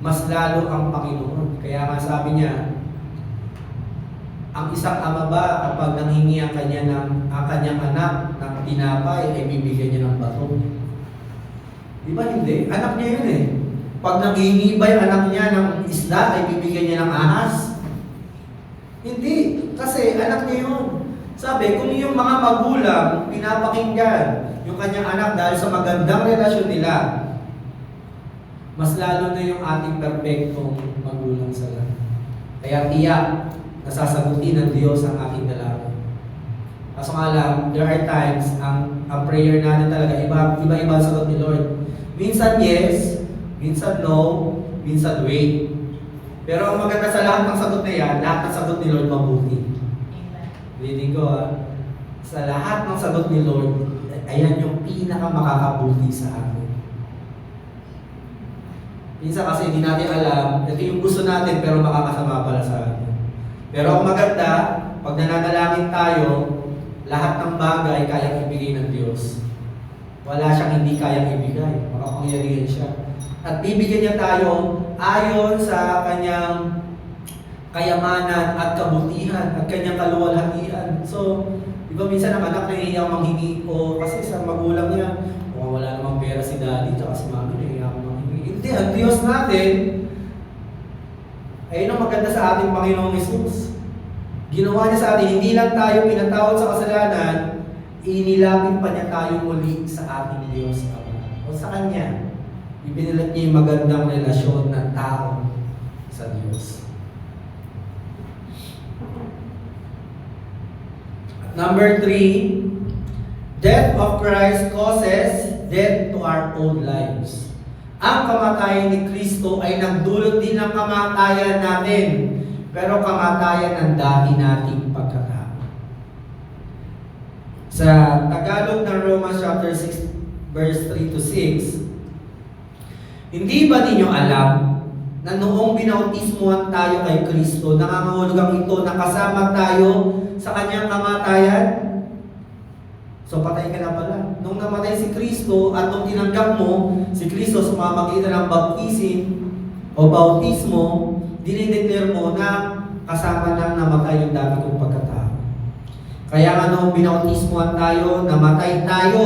mas lalo ang Panginoon. Kaya nga sabi niya, ang isang ama ba kapag nanghingi ang kanyang anak ng tinapay ay bibigyan niya ng bato? Di ba hindi? Anak niya yun eh. Pag nanghihingi ba yung anak niya ng isda ay bibigyan niya ng ahas? Hindi. Kasi anak niya yun. Sabi, kung yung mga magulang pinapakinggan yung kanyang anak dahil sa magandang relasyon nila, mas lalo na yung ating perfectong magulang sa langit. Kaya tiyak, nasasagutin ng Diyos ang ating dalangin. Kaso nga lang, there are times, ang prayer natin talaga, iba-iba ang sagot ni Lord. Minsan yes, minsan no, minsan wait. Pero ang maganda sa lahat ng sagot na yan, lahat ng sagot ni Lord mabuti. Reading ko sa lahat ng sagot ni Lord, ayan yung pinaka-makakabuti sa atin. Minsan kasi hindi natin alam, ito yung gusto natin pero makakasama pala sa atin. Pero ang maganda, pag nananalangin tayo, lahat ng bagay kayang ibigay ng Diyos. Wala siyang hindi kayang ibigay. Makapangyarihan siya. At bibigyan niya tayo ayon sa kanyang kayamanan at kabutihan at kanyang kaluwalhatian. So, di ba minsan ang anak nahihiyang manghingi o kasi sa magulang niya, wala namang pera si daddy at si mami, nahihiyang manghingi. Hindi, ang Diyos natin, ayun ang maganda sa ating Panginoong Hesus. Ginawa niya sa atin, hindi lang tayo pinatawad sa kasalanan, inilapit pa niya tayo muli sa ating Diyos. O sa Kanya, ibinilat niya yung magandang relasyon ng tao sa Diyos. Number 3, death of Christ causes death to our own lives. Ang kamatayan ni Kristo ay nagdulot din ng kamatayan natin, pero kamatayan ng dati nating pagkatao. Sa Tagalog ng Romans chapter 6, verse 3 to 6, hindi ba ninyo alam na noong binautismuhan tayo kay Kristo, nangangahulugang ito na kasama tayo sa kanyang kamatayan? So patay ka na pala. Nung namatay si Kristo at nung tinanggap mo si Kristo sa pamamagitan ng baptism o bautismo, dinideclare mo na kasama nang namatay yung dati kong pagkatao. Kaya nga nung binautismuhan tayo, namatay tayo.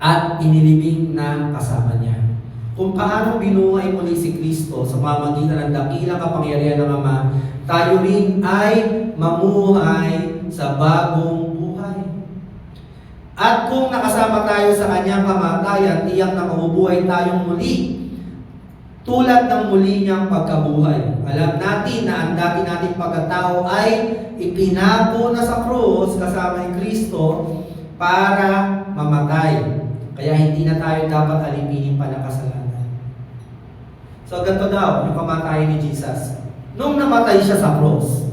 At inilibing na kasama niya. Kung paano binuhay muli si Kristo sa pamamagitan ng dakilang kapangyarihan ng Ama, tayo rin ay mamuhay sa bagong buhay. At kung nakasama tayo sa kanyang kamatayan, tiyak na mabubuhay tayong muli. Tulad ng muli niyang pagkabuhay. Alam natin na ang dati nating pagkatao ay ipinako na sa krus kasama ni Kristo para mamatay. Kaya hindi na tayo dapat alipinin pa ng kasalanan. So ganito daw yung kamatayan ni Jesus. Nung namatay siya sa cross,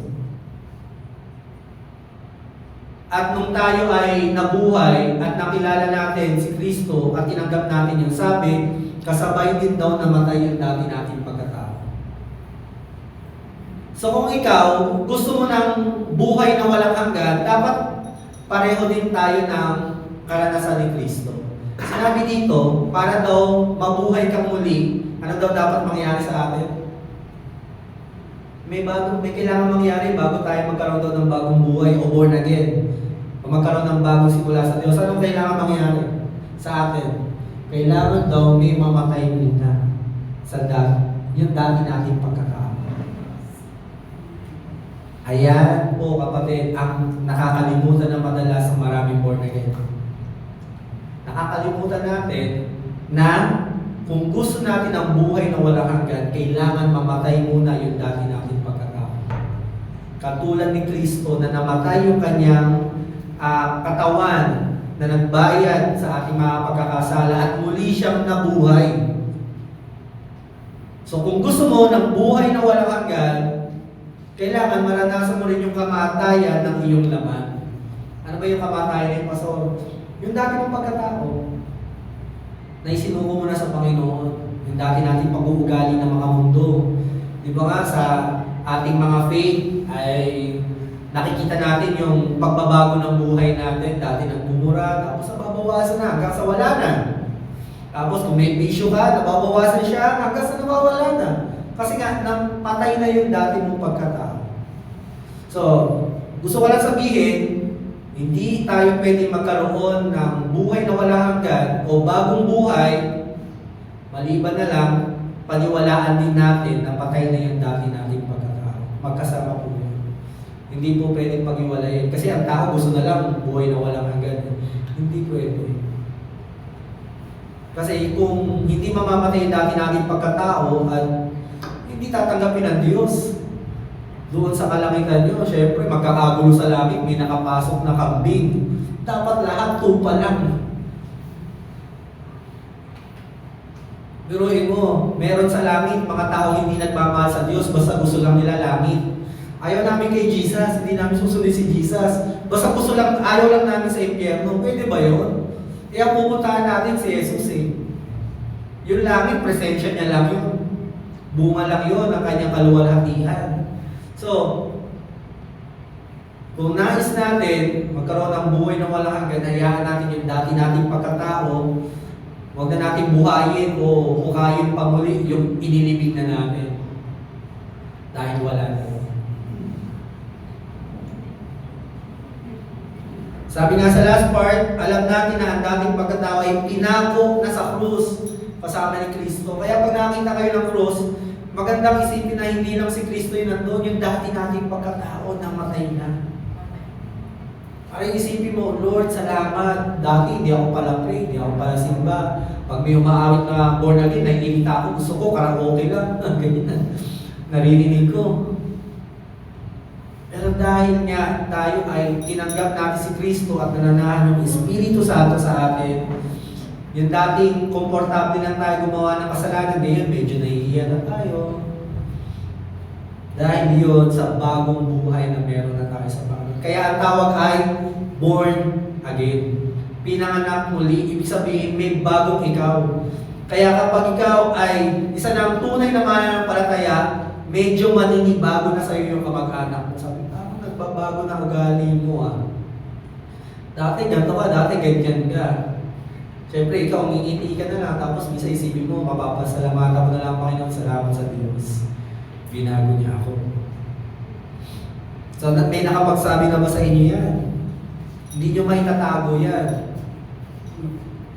at nung tayo ay nabuhay at nakilala natin si Kristo at tinanggap natin yung sabi, kasabay din daw namatay yung dati nating pagkatao. So kung ikaw, gusto mo ng buhay na walang hanggan, dapat pareho din tayo ng karanasan ni Kristo. Sinabi dito, para daw mabuhay kang muli, ano daw dapat mangyari sa atin? May kailangan mangyari bago tayo magkaroon daw ng bagong buhay o born again. O magkaroon ng bagong simula sa Diyos. Anong kailangan mangyari sa atin? Kailangan daw may mamatay muna sa yung dati nating pagkakao. Ayan po kapatid, ang nakakalimutan na madalas sa maraming born again. Nakakalimutan natin na kung gusto natin ang buhay na walang hanggan, kailangan mamatay muna yung dati nating pagkatao. Katulad ni Kristo na namatay yung kanyang katawan na nagbayad sa ating mga pagkakasala at muli siyang nabuhay. So kung gusto mo ng buhay na walang hanggan, kailangan maranasan mo rin yung kamatayan ng iyong laman. Ano ba yung kamatayan ng Pastor? Yung dati mong pagkatao na isinuko mo na sa Panginoon. Yung dati nating pag-uugali ng mga mundo. Di ba nga sa ating mga faith ay nakikita natin yung pagbabago ng buhay natin. Dati nagmumura, tapos nababawasan na hanggang sa wala na. Tapos kung may bisyo ka, nababawasan siya hanggang sa nawawala na. Kasi nga, napatay na yung dati mong pagkatao. So, gusto ko lang sabihin, hindi tayo pwede magkaroon ng buhay na walang hanggan o bagong buhay, maliban na lang, paniwalaan din natin na patay na yung dati nating pagkatao. Magkasama po yun. Hindi po pwedeng pag-iwalayin. Kasi ang tao gusto na lang buhay na walang hanggan. Hindi pwede. Kasi kung hindi mamamatay yung dati nating pagkatao at hindi tatanggapin ng Diyos. Doon sa kalangitan nyo, syempre magkakagulo sa langit, may nakapasok na kambing. Dapat lahat tupa lang. Biruin mo, meron sa langit, mga tao hindi nagmamahal sa Diyos, basta gusto lang nila langit. Ayaw namin kay Jesus, hindi namin susunod si Jesus. Basta gusto lang, ayaw lang namin sa impyerno. Pwede ba yun? Kaya pupuntahan natin si Jesus eh. Yung langit, presensya niya lang yun. Bunga lang yun ang kanyang kaluwalhatian. So, kung nais natin magkaroon ng buhay na walang hanggan, hayaan natin yung dati nating pagkatao, huwag na natin buhayin o hukayin pa muli yung inilibig na natin. Dahil wala na. Sabi nga sa last part, alam natin na ang dating pagkatao ay pinako na sa krus kasama ni Kristo. Kaya pag nakita kayo ng krus, magandang isipin na hindi lang si Kristo yung nandun, yung dati nating pagkatao na matay na. Para isipin mo, Lord, salamat. Dati hindi ako pala pray, hindi ako pala simba. Pag may umaawit na born again, nailimita ako, gusto ko, karaoke lang. Ganyan. Naririnig ko. Pero dahil nga tayo ay tinanggap natin si Kristo at nananahan ng Espiritu Santo sa atin, yung dating komportable lang tayo gumawa ng kasalanan, ngayon medyo nahihiya na tayo. Dahil yun sa bagong buhay na meron na tayo sa Panginoon. Kaya ang tawag ay born again. Pinanganak muli, ibig sabihin may bagong ikaw. Kaya kapag ikaw ay isa ng tunay na mananampalataya, medyo maninibago na sa iyo yung kamag-anak mo. Sabi, nagbabago na ugali mo ah. Dati ganito ka, dati ganyan ka. Siyempre, ikaw ngingiti ka na lang, tapos bisa isipin mo, mapapasalamatan mo na lang, Panginoon, salamat sa Diyos. Binago niya ako. So, may nakapagsabi na ba sa inyo yan? Hindi nyo maitatago yan.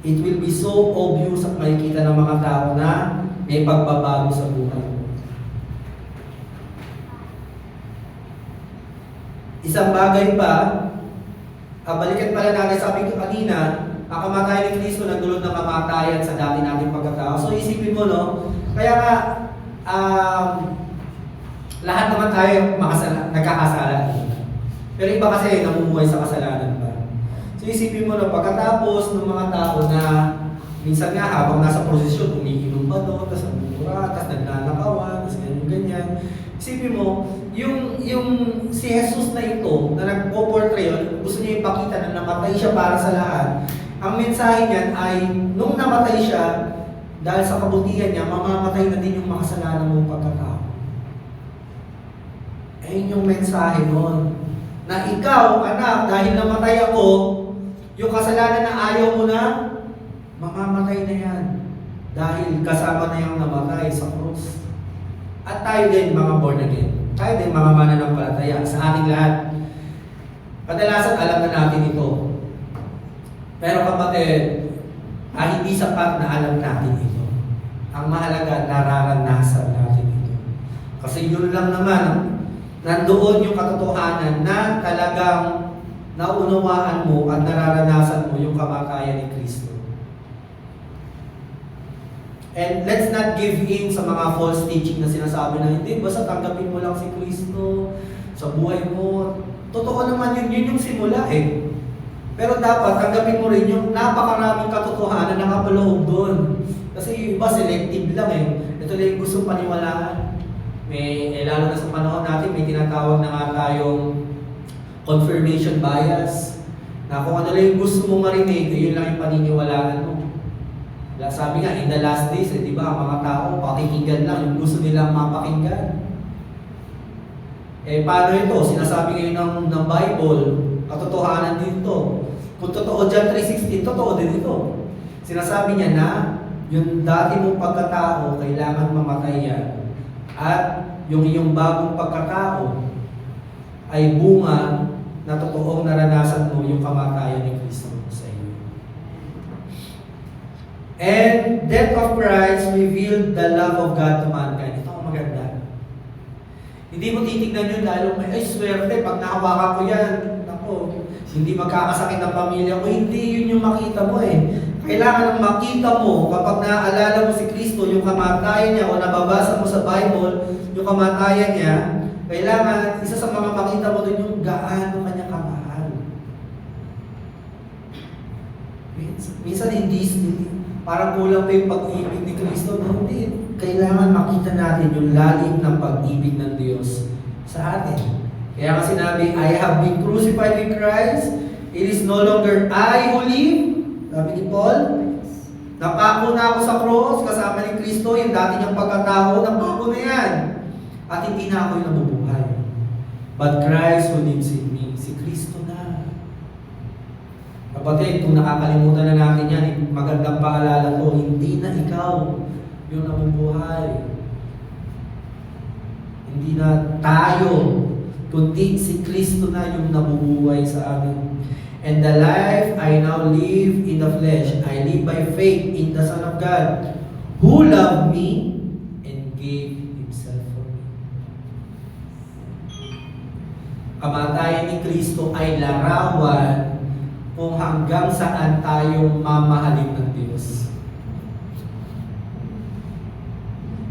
It will be so obvious at makikita ng mga tao na may pagbabago sa buhay mo. Isang bagay pa, balikan pala natin, sabi ko kanina, ang kamatayan ni Kristo nagdulot ng kamatayan sa dati nating pagkatao. So isipin mo, no? Kaya nga, lahat naman tayo nagkakasala. Pero iba kasi namumuhay sa kasalanan pa. So isipin mo, no? Pagkatapos ng mga tao na minsan nga habang nasa prosesyon, umiinom pa doon, tapos namumura, tapos nagnanakawan, tapos ganyan. Isipin mo, yung si Jesus na ito, na nagpo-portray, gusto niya ipakita na namatay siya para sa lahat. Ang mensahe niyan ay, nung namatay siya, dahil sa kabutihan niya, mamamatay na din yung makasalanan mong pagkatao. Ayun yung mensahe nun. Na ikaw, anak, dahil namatay ako, yung kasalanan na ayaw mo na, mamamatay na yan. Dahil kasama na yung namatay sa krus. At tayo din, mga born again. Tayo din, mga mananampalataya sa ating lahat. Kadalasan, alam na natin ito. Pero kapatid, hindi sapat na alam natin ito. Ang mahalaga, nararanasan natin ito. Kasi yun lang naman, nandoon yung katotohanan na talagang naunawaan mo at nararanasan mo yung kamatayan ni Kristo. And let's not give in sa mga false teaching na sinasabi na hindi, basta tanggapin mo lang si Kristo sa buhay mo. Totoo naman yun yung simula eh. Pero dapat tanggapin mo rin yung napakaraming katotohanan na nakapaloob doon. Kasi yung iba selective lang eh. Ito lang yung gusto paniwalaan. Lalo na sa panahon natin, may tinatawag na nga tayong confirmation bias. Na kung ano lang yung gusto mong marinig, yun lang yung paniniwalaan mo. Sabi nga, in the last days, di ba, ang mga tao, pakikinggan lang yung gusto nilang mapakinggan. Paano ito? Sinasabi ngayon ng Bible, katotohanan dito. Kung totoo dyan 3:16, totoo din ito. Sinasabi niya na, yung dati mong pagkatao, kailangan mamatay yan. At yung iyong bagong pagkatao ay bunga na totoong naranasan mo yung kamatayan ni Kristo sa iyo. And death of Christ revealed the love of God to mankind. Ito ang maganda. Hindi mo titignan yun dahil ay swerte, pag nahawakan ko yan, ako, hindi magkakasakit ang pamilya ko. Hindi yun yung makita mo eh. Kailangan ang makita mo kapag naaalala mo si Kristo, yung kamatayan niya o nababasa mo sa Bible, yung kamatayan niya, kailangan, isa sa mga makita mo din yung gaano kanya kamahal. Minsan hindi, parang kulang pa yung pag-ibig ni Kristo. No, hindi. Kailangan makita natin yung lalim ng pag-ibig ng Diyos sa atin. Kaya nga sinabi, I have been crucified with Christ. It is no longer I who live. Sabi ni Paul, napako na ako sa cross kasama ni Kristo, yung dati niyang pagkatao, napako na yan. At hindi na ako yung nabubuhay. But Christ who lives in me. Si Kristo na. Kapatid, kung nakakalimutan na natin yan, magandang paalala to, hindi na ikaw yung nabubuhay. Hindi na tayo, kundi si Kristo na yung nabubuhay sa amin. And the life I now live in the flesh, I live by faith in the Son of God, who loved me and gave Himself for me. Kamatayan ni Kristo ay larawan kung hanggang saan tayong mamahalin ng Diyos.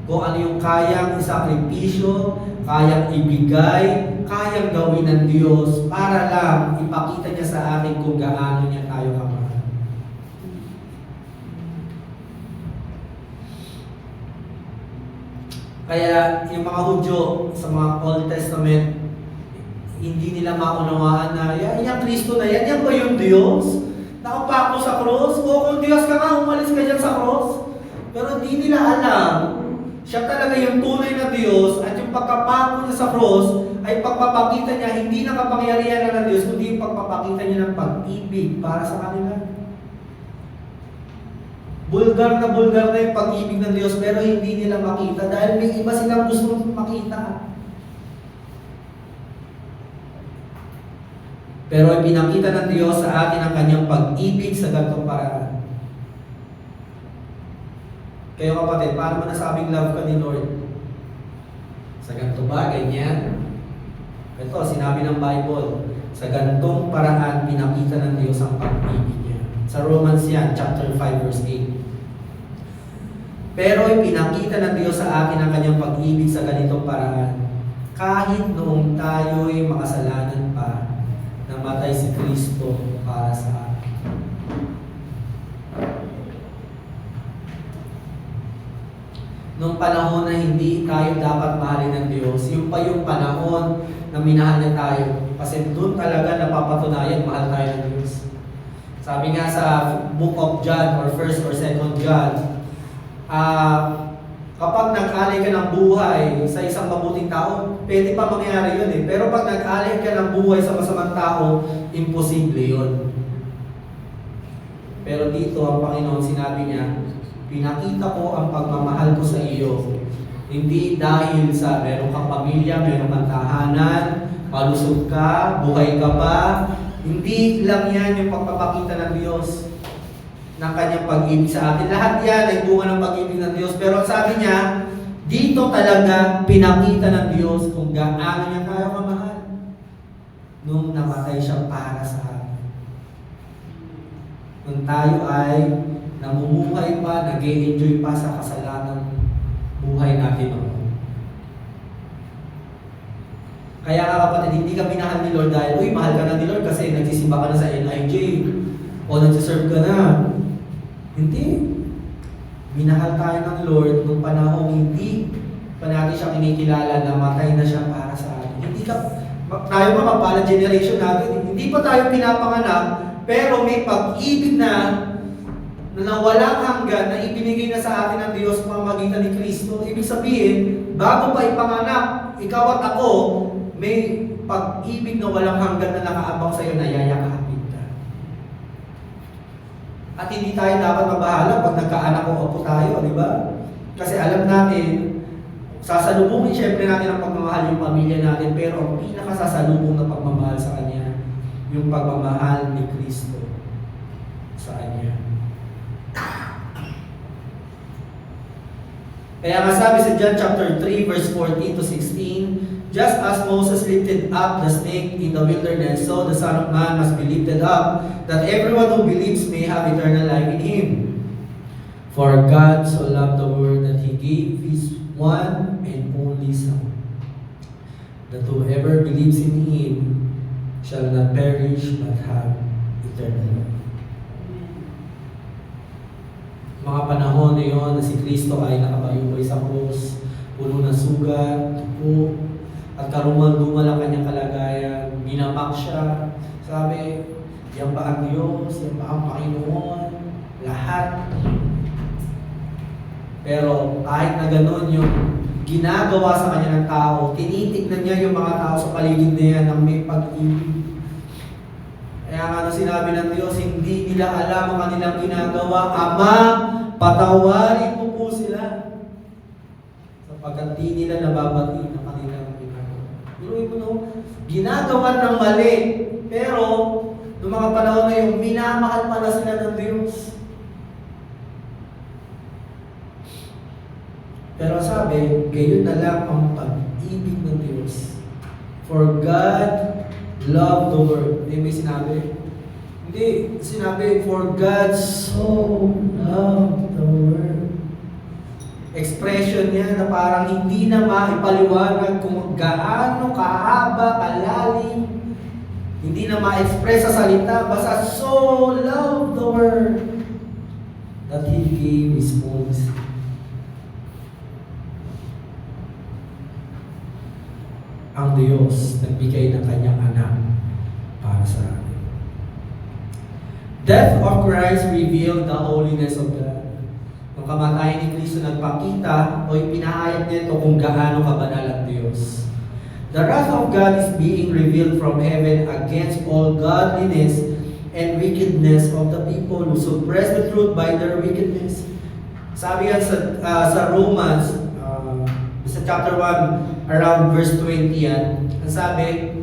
Kung ano yung kayang isakripisyo, kayang ibigay, kayang gawin ng Diyos para lang ipakita niya sa atin kung gaano niya tayo kamahal. Kaya yung mga Hudyo sa mga Old Testament, hindi nila maunawaan na yan Kristo na yan ba yung Diyos? Nakapako sa cross? O kung Diyos ka nga, umalis ka dyan sa cross? Pero hindi nila alam, siya talaga yung tunay na Diyos at yung pagkapako niya sa cross ay pagpapakita niya hindi na kapangyarihan na ng Diyos, kundi yung pagpapakita niya ng pag-ibig para sa kanila. Bulgar na yung pag-ibig ng Diyos pero hindi nila makita dahil may iba silang gusto makita. Pero ipinakita ng Diyos sa atin ang kanyang pag-ibig sa ganitong paraan. Kayo kapatid, paano mo nasabing love ka ni Lord? Sa ganito ba? Ganyan? Ito, sinabi ng Bible, sa ganitong paraan, pinakita ng Diyos ang pag-ibig niya. Sa Romans yan, chapter 5, verse 8. Pero ipinakita ng Diyos sa atin ang kanyang pag-ibig sa ganitong paraan. Kahit noong tayo'y makasalanan pa, namatay si Kristo para sa atin. Noong panahon na hindi tayo dapat mahalin ng Diyos, yung pa yung panahon na minahal niya tayo. Kasi doon talaga napapatunayan mahal tayo ng Diyos. Sabi nga sa Book of John or 1st or 2nd John, kapag nag-alay ka ng buhay sa isang mabuting tao, pwede pa mangyari yun eh. Pero pag nag-alay ka ng buhay sa masamang tao, imposible yun. Pero dito ang Panginoon sinabi niya, pinakita ko ang pagmamahal ko sa iyo. Hindi dahil sa meron kang pamilya, meron kang tahanan, malusog ka, buhay ka pa. Hindi lang yan yung pagpapakita ng Diyos ng kanyang pag-ibig sa atin. Lahat yan ay bunga ng pag-ibig ng Diyos. Pero sabi niya, Dito talaga pinakita ng Diyos kung gaano niya tayo kamahal nung namatay siya para sa atin. Nung tayo ay namumuhay pa, nag-e-enjoy pa sa kasalanang buhay natin noon. Kaya nga kapatid, hindi ka minahal ni Lord dahil, uy, mahal ka na ni Lord kasi nagsisimba ka na sa NIJ o nagsiserve ka na. Hindi. Minahal tayo ng Lord nung panahong hindi pa natin siya kinikilala, namatay na siya para sa atin. Hindi ka, tayo makapalang generation natin, hindi pa tayo pinapanganak, pero may pag-ibig na walang hanggan na ibinigay na sa atin ng Diyos pamamagitan ni Kristo. Ibig sabihin, bago pa ipanganak, ikaw at ako, may pag-ibig na walang hanggan na nakaabang sa iyo na yayakapin ka. At hindi tayo dapat mabahala pag nagkaanak o apo tayo, di ba? Kasi alam natin, sasalubungin syempre natin ang pagmamahal yung pamilya natin, pero ang pinakasasalubong na pagmamahal sa Kanya, yung pagmamahal ni Kristo sa Kanya. Kaya nga sabi sa John chapter 3 verse 14 to 16, just as Moses lifted up the snake in the wilderness, so the Son of Man must be lifted up, that everyone who believes may have eternal life in Him. For God so loved the world that He gave His one and only Son, that whoever believes in Him shall not perish but have eternal life. Mga panahon na yun na si Kristo ay nakabayubay sa krus, puno ng sugat, dugo, at karumal-dumal ang kanyang kalagayan. Binamak siya. Sabi, yan ba ang Diyos? Yan ba ang Panginoon? Lahat. Pero kahit na gano'n yung ginagawa sa kanya ng tao, tinitignan niya yung mga tao sa paligid niya ng may pag-ibig. Kaya nga na sinabi ng Diyos, hindi nila alam ang kanilang ginagawa. Ama, patawarin mo po sila. Sapagkat di nila nababati ng kanilang ginagawa. Biruin mo no, ginagawa ng mali. Pero, noong mga panahon na yung minamahal pala sila ng Diyos. Pero sabi, gayon na lang ang pag-ibig ng Diyos. For God loved the world. May sinabi? Hindi. Sinabi, for God so loved the world. Expression niya na parang hindi na maipaliwanag kung gaano kahaba, kalalim. Hindi na ma-express sa salita. Basta so loved the world that He gave His only Son. Ang Diyos nagbigay ng kanyang anak para sa atin. Death of Christ revealed the holiness of God. Ang kamatayan ni Kristo nagpakita o ipinahayag nito kung gaano kabanal ang Diyos. The wrath of God is being revealed from heaven against all godliness and wickedness of the people who suppress the truth by their wickedness. Sabi yan sa Romans, sa chapter 1, around verse 20 yan, ang sabi,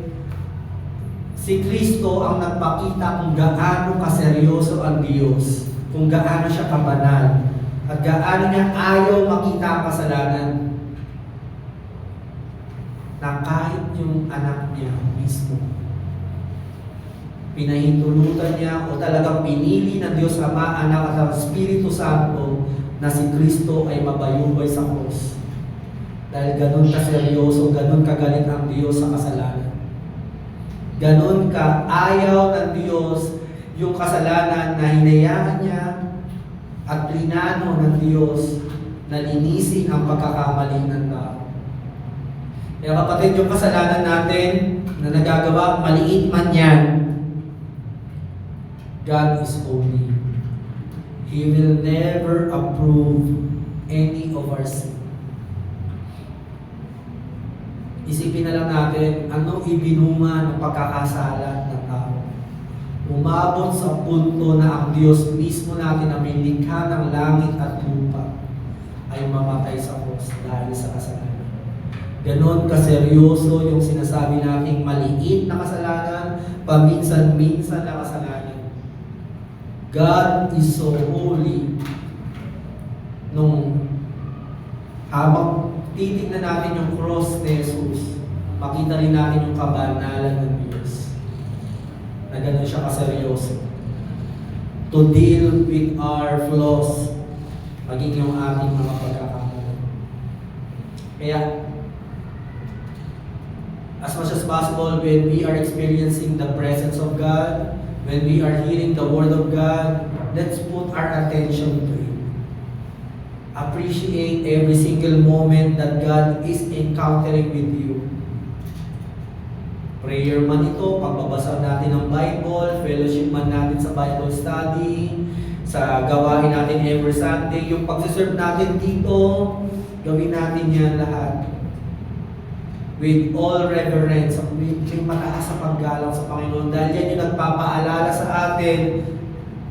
si Kristo ang nagpakita kung gaano kaseryoso ang Diyos, kung gaano siya kabanal, at gaano niya ayaw makita ang kasalanan, na kahit yung anak niya mismo, pinahintulutan niya o talagang pinili ng Diyos Ama, Anak at ang Espiritu Santo na si Kristo ay mabayubay sa krus. Dahil ganun kaseryoso, ganun kagalit ang Diyos sa kasalanan. Ganun ka ayaw ng Diyos yung kasalanan na hinayaan niya at plinano ng Diyos na linisin ang pagkakamali ng tao. Kaya kapatid, yung kasalanan natin na nagagawa, maliit man yan, God is holy. He will never approve any of our sin. Isipin na lang natin, ano ibinunga ng pagkakasala ng tao. Umabot sa punto na ang Diyos mismo natin na may likha ng langit at lupa ay mamatay sa krus dahil sa kasalanan. Ganon kaseryoso yung sinasabi nating maliit na kasalanan, paminsan-minsan na kasalanan. God is so holy nung habang titignan natin yung cross ni Jesus, makita rin natin yung kabanalan ng Diyos. Na gano'n siya kaseryoso. To deal with our flaws, maging yung ating mga pagkakamali. Kaya, as much as possible, when we are experiencing the presence of God, when we are hearing the Word of God, let's put our attention to it. Appreciate every single moment that God is encountering with you. Prayer man ito, pagbabasa natin ng Bible, fellowship man natin sa Bible study, sa gawain natin every Sunday, yung pagsiserve natin dito, gawin natin yan lahat. With all reverence, with mataas sa paggalang sa Panginoon. Dahil yan yung nagpapaalala sa atin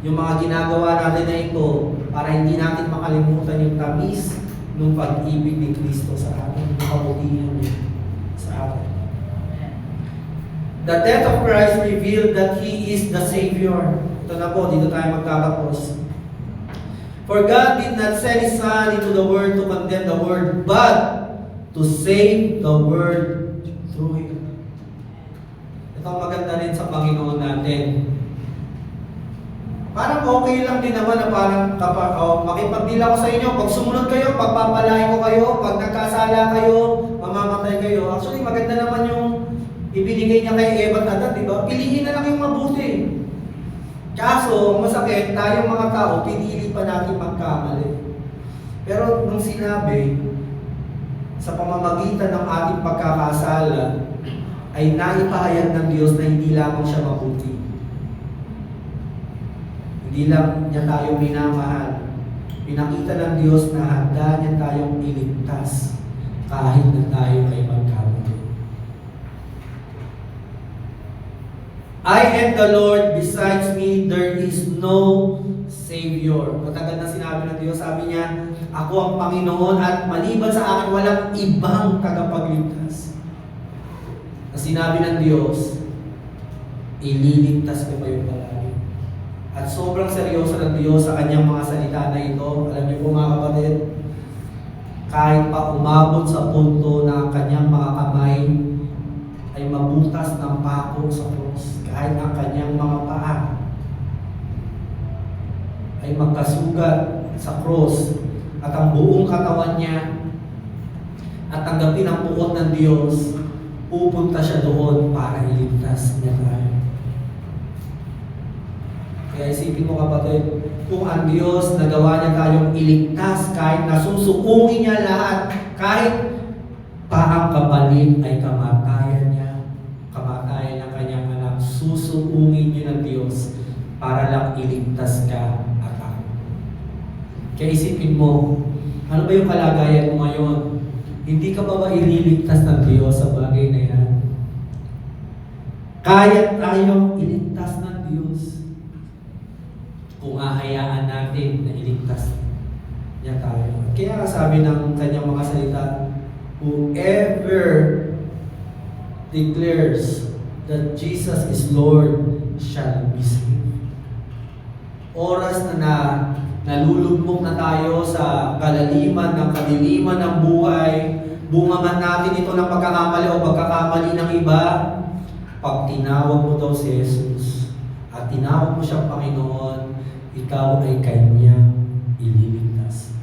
yung mga ginagawa natin na ito para hindi natin makalimutan yung tamis ng pag-ibig ni Kristo sa atin, yung kabutihan niya sa atin. The death of Christ revealed that He is the Savior. Ito na po, dito tayo magtatapos. For God did not send His Son into the world to condemn the world, but to save the world through Him. Ito ang maganda rin sa Panginoon natin. Parang okay lang din naman na parang makipagbila ko sa inyo, pag sumunod kayo, pagpapalain ko kayo, pag nagkasala kayo, mamamatay kayo. Actually, maganda naman yung ibinigay niya kay Eva at Adan, di ba? Piliin na lang yung mabuti. Kaso, masakit, tayong mga tao, pinili pa natin magkamali. Pero nung sinabi, sa pamamagitan ng ating pagkakasala, ay naipahayag ng Diyos na hindi lamang siya mabuti. Hindi lang niya tayo minamahal. Pinakita ng Diyos na handa niya tayong iligtas kahit na tayo ay magkamali. I am the Lord, besides me there is no Savior. Matagal na sinabi ng Diyos, sabi niya, ako ang Panginoon at maliban sa akin walang ibang tagapagligtas. Na sinabi ng Diyos, ililigtas ko kayo palagi. At sobrang seryoso ng Diyos sa kanyang mga salita na ito. Alam niyo po mga kapatid, kahit pa umabot sa punto na ang kanyang mga kamay ay mabutas ng pako sa cross, kahit ang kanyang mga paa ay magkasugat sa cross at ang buong katawan niya at tanggapin ang puot ng Diyos, pupunta siya doon para iligtas niya tayo. Kaya isipin mo kapatid, kung ang Diyos nagawa niya tayong iligtas kahit nasusuungin niya lahat, kahit pa ang kapalit ay kamatayan niya, kamatayan ng kanyang anak, susuungin niyo ng Diyos para lang iligtas ka at ako. Kaya isipin mo, ano ba yung kalagayan mo ngayon? Hindi ka ba ililigtas ng Diyos sa bagay na yan? Kaya tayong iligtas ng Diyos kung hahayaan natin na iligtas niya tayo. Kaya sabi ng kanyang mga salita, whoever declares that Jesus is Lord shall be saved. Oras na nalulugmok na tayo sa kalaliman ng kadiliman ng buhay, bunga man natin ito ng pagkakamali o pagkakamali ng iba, pag tinawag mo daw si Jesus at tinawag mo siyang Panginoon, ikaw ay kanyang ililigtas.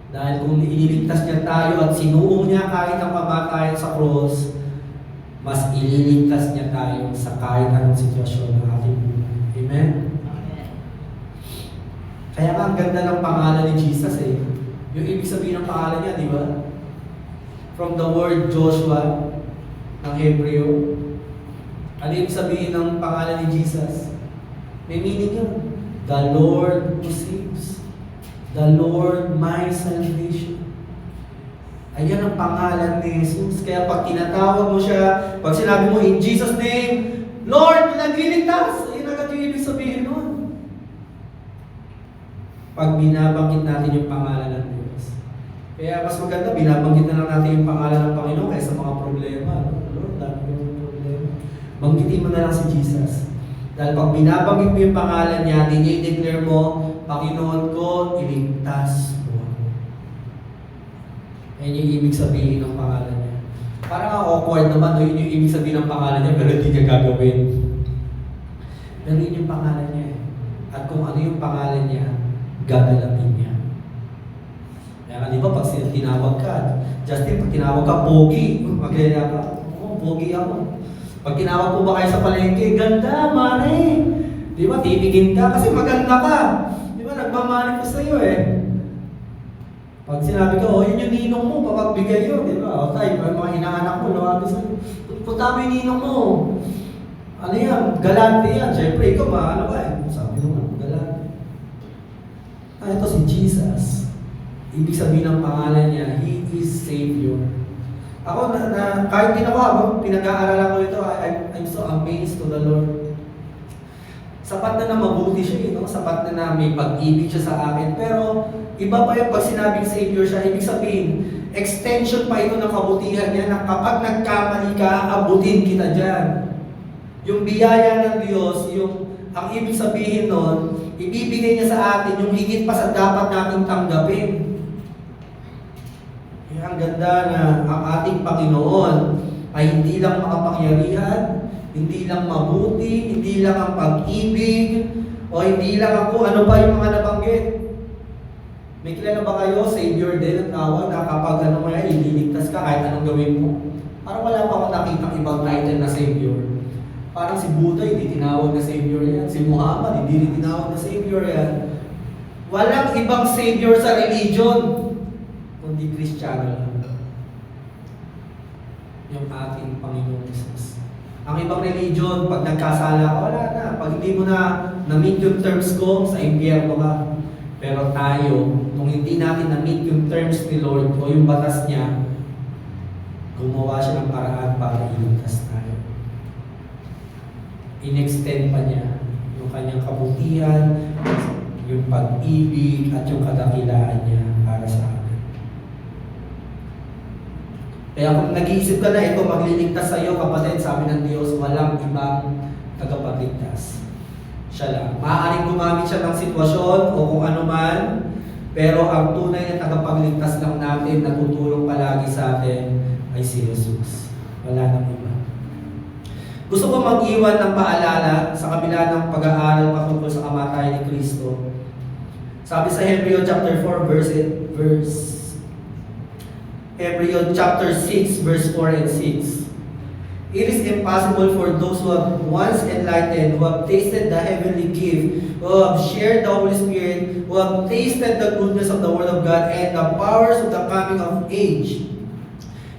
Dahil kung ililigtas niya tayo at sinuong niya kahit ang kamatayan sa cross, mas ililigtas niya tayo sa kahit anong sitwasyon ng ating buhay. Amen? Kaya nga ang ganda ng pangalan ni Jesus eh. Yung ibig sabihin ng pangalan niya, di ba? From the word Joshua, ng Hebreo. Ano ibig sabihin ng pangalan ni Jesus? May meaning yun. The Lord who saves. The Lord my salvation. Ayan ang pangalan ni Jesus. Kaya pag tinatawag mo siya, pag sinabi mo in Jesus' name, Lord, nagliligtas. Ayun agad yung ibig sabihin nun. Pag binabanggit natin yung pangalan ng Diyos. Kaya mas maganda, binabanggit na lang natin yung pangalan ng Panginoon kaysa mga problema. Lord, dami yung problema. Banggitin mo na lang si Jesus. Dahil pag binabanggit mo yung pangalan niya, dinideclare mo, Panginoon ko, iligtas mo. Yan yung ibig sabihin ng pangalan niya. Parang awkward naman, no? Yun yung ibig sabihin ng pangalan niya, pero hindi niya gagawin. Pero yun yung pangalan niya. At kung ano yung pangalan niya, gagalapin niya. Kaya di ba, pag tinawag ka, Justin, pag tinawag ka, pogi, maglaya ka, pogi ako. Pag tinawag po ba kayo sa palengke, ganda, mare. Di ba, titigin ka kasi maganda ka. Di ba, nagmamanifest sa'yo eh. Pag sinabi ko, yun yung ninong mo, papagbigay yun, di ba? O tayo, mga inaanak mo, luwabi sa'yo. Punta mo yung ninong mo. Ano yan? Galante yan. Siyempre, ikaw ano ba eh? Sabi mo, galante. Ito si Jesus. Ibig sabihin ng pangalan niya, He is Savior. Ako, kahit din ako habang pinag-aaralan ko ito, I'm so amazed to the Lord. Sapat na mabuti siya, no? Sapat na may pag-ibig siya sa akin. Pero, iba pa yung pag sinabing Savior siya, ibig sabihin, extension pa ito ng kabutihan niya na kapag nagkamali ka, abutin kita dyan. Yung biyaya ng Diyos, ang ibig sabihin nun, ibibigay niya sa atin yung higit pa sa dapat nating tanggapin. Ang ganda na ang ating Panginoon ay hindi lang makapangyarihan, hindi lang mabuti, hindi lang ang pag-ibig, o hindi lang ako, ano pa yung mga nabanggit. May kilala ba kayo, Savior din ang tawag na kapag ililigtas ka kahit anong gawin mo? Parang wala pa akong nakitang ibang title na Savior. Parang si Buddha, hindi tinawag na Savior yan. Si Muhammad, hindi rin tinawag na Savior yan. Walang ibang Savior sa religion, kundi Kristiyano lang. Yung ating Panginoon Jesus. Ang ibang religion, pag nagkasala ka, wala na. Pag hindi mo na-meet yung terms ko, sa impyerno ka. Pero tayo, kung hindi natin na-meet yung terms ni Lord o yung batas niya, gumawa siya ng paraan para iligtas tayo. In-extend pa niya yung kanyang kabutihan, yung pag-ibig at yung kadakilaan niya para sa atin. Kaya kung nag-iisip ka na ito, magliligtas sa iyo, kapatid, sabi ng Diyos, walang ibang tagapagligtas. Siya lang. Maaaring gumamit siya ng sitwasyon o kung ano man, pero ang tunay na tagapagligtas lang natin na tutulong palagi sa atin ay si Jesus. Wala nang iba. Gusto ko mag-iwan ng paalala sa kabila ng pag-aaral patungkol sa kamatayan ni Kristo. Sabi sa Hebreo chapter 4 Hebreo chapter 6 verse 4 and 6. It is impossible for those who have once enlightened, who have tasted the heavenly gift, who have shared the Holy Spirit, who have tasted the goodness of the Word of God and the powers of the coming of age,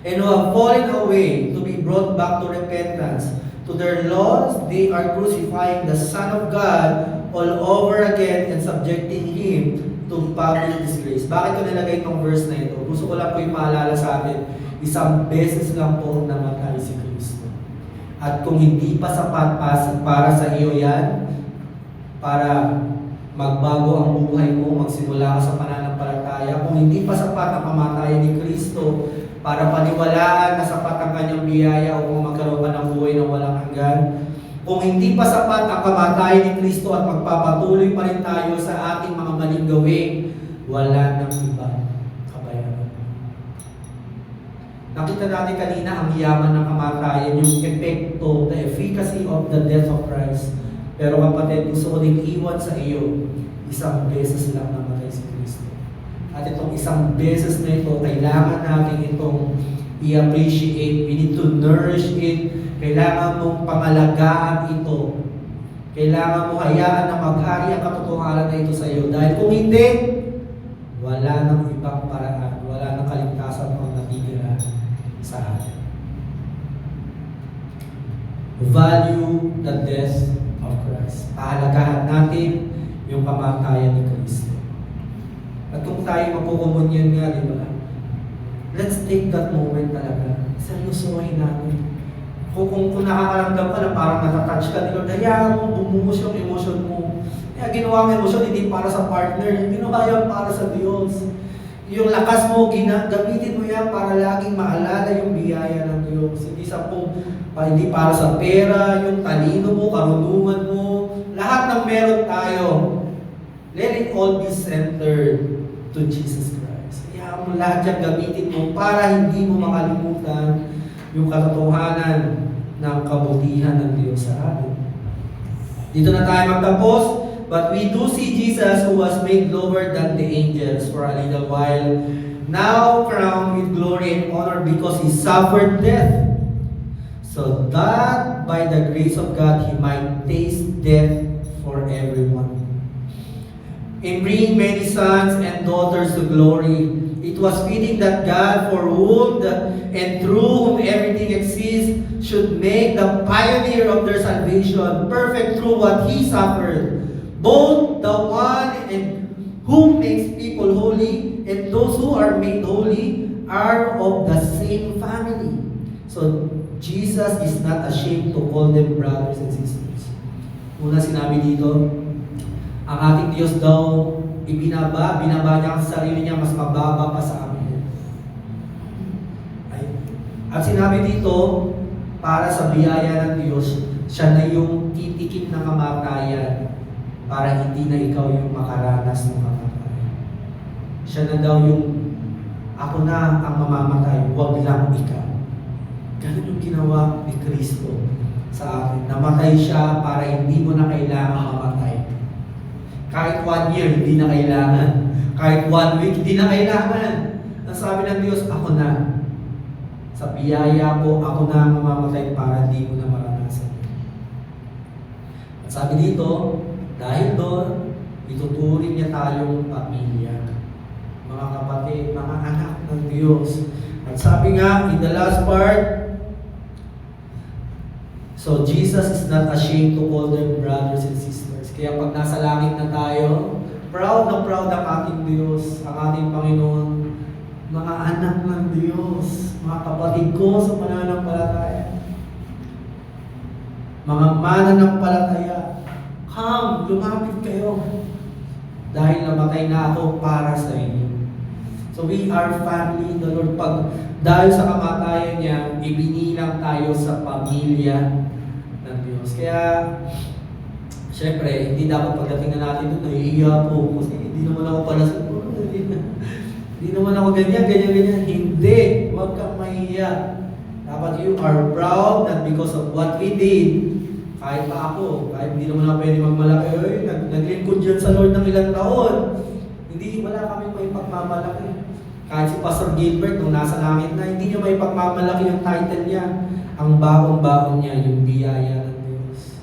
and who have fallen away to be brought back to repentance. To their laws, they are crucifying the Son of God all over again and subjecting Him to public disgrace. Bakit ko nilagay itong verse na ito? Gusto ko lang po yung maalala sa atin, isang beses lang po namatay si Kristo. At kung hindi pa sapat para sa iyo yan, para magbago ang buhay mo, magsimula ka sa pananampalataya, kung hindi pa sapat ang kamatayan ni Kristo, para paniwalaan na sapat ang kanyang biyaya o kung magkaroon ka ng buhay na walang hanggan, kung hindi pa sapat ang kamatayan ni Kristo at magpapatuloy pa rin tayo sa ating mga maling gawin, wala nang iba kabayaran. Nakita natin kanina ang yaman ng kamatayan, yung epekto, the efficacy of the death of Christ. Pero kapatid, gusto ko din iwan sa iyo, isang beses lang namatay si Kristo. At itong isang beses na ito, kailangan natin itong i-appreciate, we need to nourish it. Kailangan mong pangalagaan ito. Kailangan mo hayaan na maghari ang katotohanan na ito sa iyo. Dahil kung hindi, wala nang ibang paraan, wala nang kaligtasan pang natitira sa atin. Value the death of Christ. Pahalagahan natin yung kamatayan ni Kristo. At kung tayo magkukumunyan nga, di ba? Let's take that moment talaga. Seryosohin natin. Kung nakakaramdam ka na parang natatouch ka, Lord, hayaan mo, bumuhos yung emotion mo. Kaya ginawa ang emotion hindi para sa partner, ginawa yan para sa Diyos. Yung lakas mo, gamitin mo yan para laging maalala yung biyaya ng Diyos. Hindi para sa pera, yung talino mo, karunungan mo, lahat ng meron tayo. Let it all be centered to Jesus Christ. kailangan mo lahat yan gamitin mo para hindi mo makalimutan yung katotohanan ng kabutihan ng Diyos sa atin. Dito na tayo magtapos. But we do see Jesus who was made lower than the angels for a little while, now crowned with glory and honor because He suffered death, so that by the grace of God He might taste death for everyone. In bringing many sons and daughters to glory, it was fitting that God, for whom and through whom everything exists, should make the pioneer of their salvation perfect through what He suffered. Both the one and who makes people holy and those who are made holy are of the same family. So Jesus is not ashamed to call them brothers and sisters. Una sinabi dito, ang ating Diyos daw binaba niya ang sarili niya mas mababa pa sa amin. At sinabi dito, para sa biyaya ng Diyos, siya na yung titikin ng kamatayan para hindi na ikaw yung makaranas ng kamatayan. Siya na daw yung, ako na ang mamamatay, huwag lang ikaw. Ganun yung ginawa ni Kristo sa atin. Namatay siya para hindi mo na kailangan mamatay. Kahit 1 year, hindi na kailangan. Kahit 1 week, hindi na kailangan. Ang sabi ng Diyos, ako na. Sa biyaya ko, ako na ang mamamatay para hindi mo na maranasan. At sabi dito, dahil doon, ituturing niya tayong pamilya. Mga kapatid, mga anak ng Diyos. At sabi nga, in the last part, so Jesus is not ashamed to call them brothers and sisters. Kaya pag nasa langit na tayo, proud na proud ang ating Diyos, ang ating Panginoon, mga anak ng Diyos, mga kapatid ko sa pananampalataya, mga mananampalataya, come, lumapit kayo. Dahil namatay na ako para sa inyo. So we are family in the Lord. Dahil sa kamatayan niya, ibinilang tayo sa pamilya ng Diyos. Kaya, syempre, hindi dapat pagdating na natin doon, nahihiya po. Kasi hindi naman ako pala sa hindi naman ako ganyan. Hindi. Huwag kang mahihiya. Dapat you are proud that because of what we did, kahit pa ako, kahit hindi naman ako pwede magmalaki, naglingkod dyan sa Lord ng ilang taon. Hindi, wala kami may pagmamalaki. Kahit si Pastor Gilbert, nung nasa langit na, hindi niya may pagmamalaki yung title niya. Ang baong-baong niya, yung biyaya ng Diyos.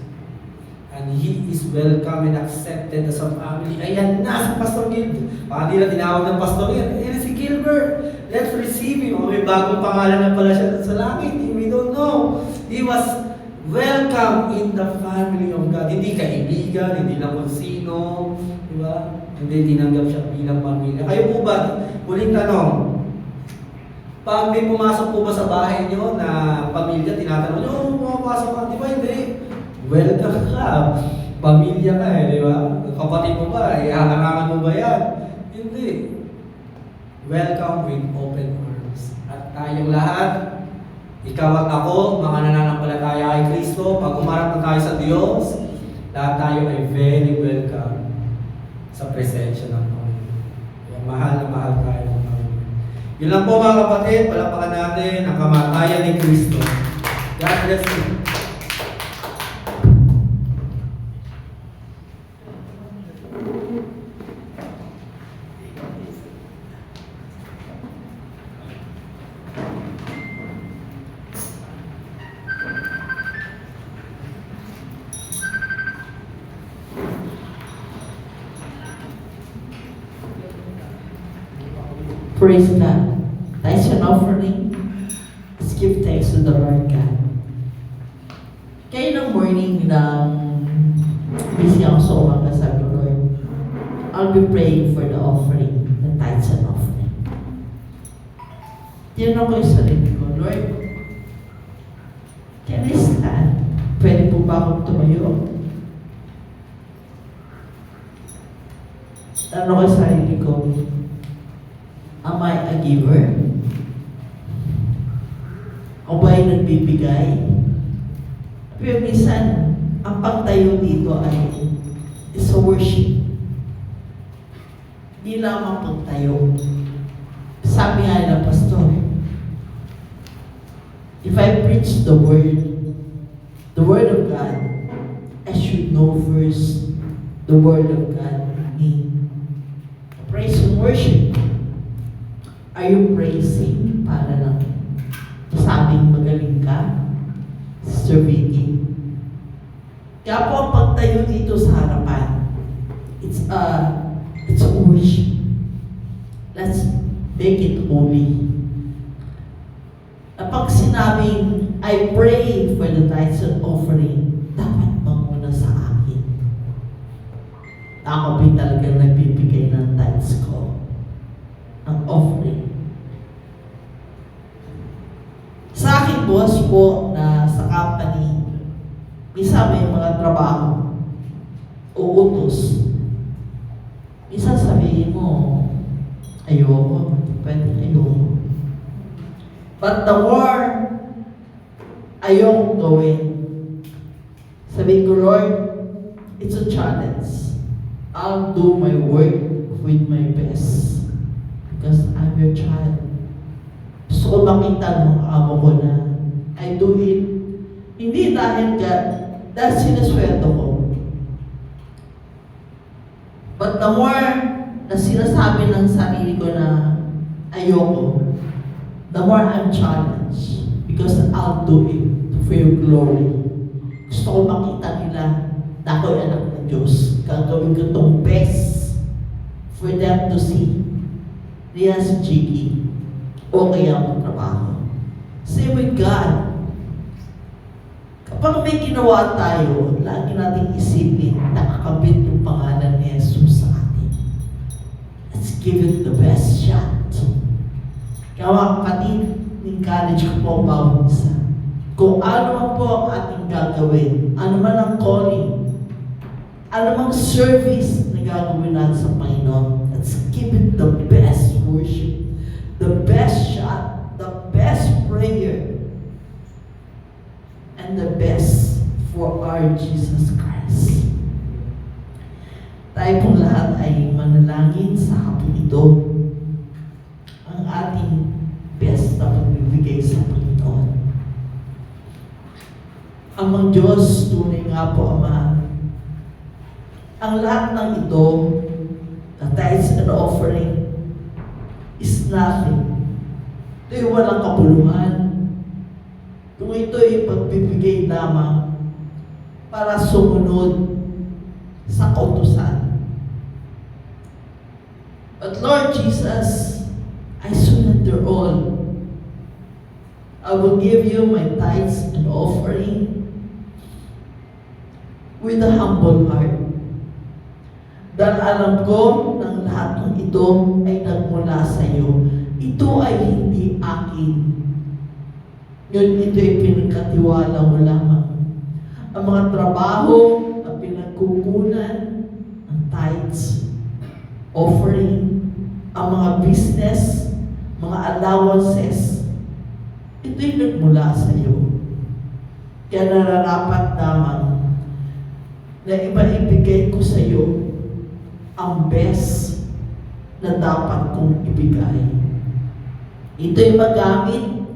And he is welcome and accepted as a family. Ayan na si Pastor Gilbert. Baka nila tinawag ng Pastor yan. Ayan si Gilbert. Let's receive him. May bagong pangalan na pala siya sa langit. We don't know. He was welcome in the family of God. Hindi kaibigan, hindi lang kung sino. Diba? Hindi tinanggap siya bilang pamilya. Kayo po ba? Huling tanong. Pag may pumasok po ba sa bahay nyo na pamilya, tinatanong nyo, pumapasok ka, di ba? Hindi. Welcome ka. Pamilya ka di ba? Kapatid mo ba? Hahanangan mo ba yan? Hindi. Welcome with open arms. At tayong lahat, ikaw at ako, mga nananampalataya kay Kristo, pag umarap na tayo sa Diyos, lahat tayo ay very welcome sa presensya ng Panginoon. Kaya mahal na mahal tayo ng Panginoon. Yun lang po mga kapatid, palapakan natin ang kamatayan ni Kristo. God bless you. Praise God. Tithes and offering. Let's give thanks to the Lord God. Kaya ng morning ng busy ako sa umaga, sabi ko, Lord, I'll be praying for the offering, the tithes and offering. Tinanong ko yung sarili ko, Lord, can I stand? Pwede po ba akong tumayo? Tanong ko yung sarili ko, am I a giver? O ba'y nagbibigay? Pero minsan, ang pagtayo dito ay sa worship. Hindi lamang pagtayo. sabi nga nila, Pastor, if I preach the Word of God, I should know first the Word of God in me. Praise and worship. Are you praising para lang masabing magaling ka? Sister Vicky. Kaya po ang pagtayo dito sa harapan, it's a worship. Let's make it holy. Kapag sinabing, I pray for the tithes and offering, dapat manguna sa akin. Ako ba talagang nagbibigay ng tithes ko, ng offering. Sa akin, boss po, na sa company, minsan may mga trabaho, uutos. Minsan sabihin mo, ayoko, pwede ayoko. But the more ayokong gawin, sabihin ko, Lord, it's a challenge. I'll do my work with my best because I'm your child. Gusto ko makita ng amo ko na I do it hindi dahil dahil sinasweldo ko. But the more na sinasabi ng sarili ko na ayoko, the more I'm challenged because I'll do it for your glory. Gusto ko makita nila na ako'y anak ng Diyos. Gagawin ko itong best for them to see. Riyan si Jiggy. Okay ang trabaho. Same with God. Kapag may ginawa tayo, lagi nating isipin, nakakabit yung pangalan ni Jesus sa atin. Let's give it the best shot. Kaya mga kapatid, ng college ko po ang bawang isa. Kung ano man po ang ating gagawin, ano man ang calling, ano mang service na gagawin natin sa Panginoon, let's give it the best worship, the best shot, the best prayer, and the best for our Jesus Christ. Tayo pong lahat ay manalangin sa hapon ito. Ang ating best na pagbibigay sa Panginoon. Amang Diyos, tunay nga po, Ama, ang lahat ng ito, the tithes and offering, is nothing. Ito'y walang kapuluhan. Kung ito'y pagbibigay lamang para sumunod sa kautusan. But Lord Jesus, I surrender all. I will give you my tithes and offering with a humble heart. Dahil alam ko ng lahat ng ito ay nagmula sa iyo. Ito ay hindi akin. Yun, ito ay pinagkatiwala mo lamang. Ang mga trabaho na pinagkukunan ng tithes, offering, ang mga business, mga allowances, ito'y nagmula sa iyo. Kaya nararapat lamang na iba-ibigay ko sa iyo ang best na dapat kong ibigay. Ito'y magamit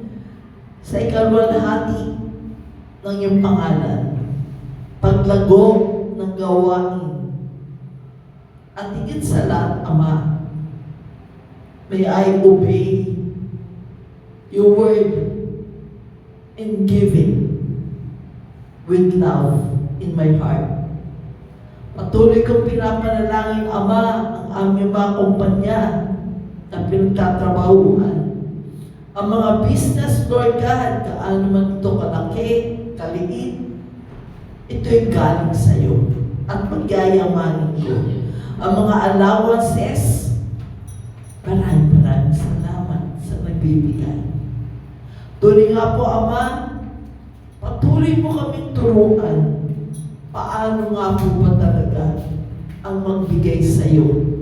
sa ikalwalhati ng iyong pangalan, paglago ng gawain, at higit sa lahat, Ama, may I obey your word in giving with love in my heart. Patuloy kong pinapanalangin, Ama, ang aming mga kumpanya na pinagtatrabahuhan. Ang mga business, Lord God, kaano man ito kalaki, kaliit, ito'y galing sa iyo at magyayamanin ko. Ang mga allowances, maraming salamat sa nagbibigay. Tuloy nga po, Ama, patuloy mo kaming turuan. Paano nga po ba talaga ang magbigay sa iyo?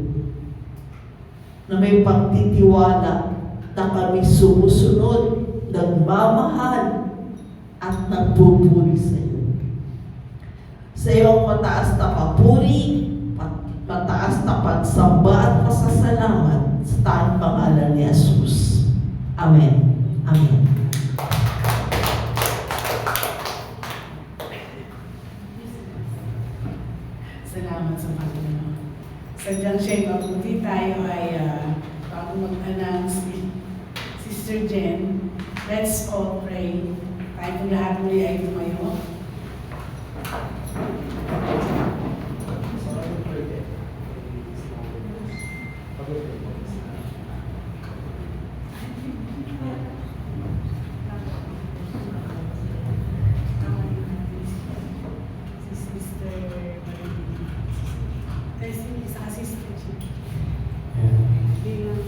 Na may pagtitiwala na kami sumusunod, nagmamahal, at nagpupuri sa iyo. Sa iyong mataas na papuri, mataas na pagsamba at pasasalamat sa tanging pangalan ni Jesus. Amen. Amen. Salamat sa Panginoon. Sadyang siya'y mabuti tayo ay bago mag-announce ni Sister Jen, let's all pray. Tayo po lahat muli ay tumayo. Si Sister Tessie, sa Sister Jen. Bilang,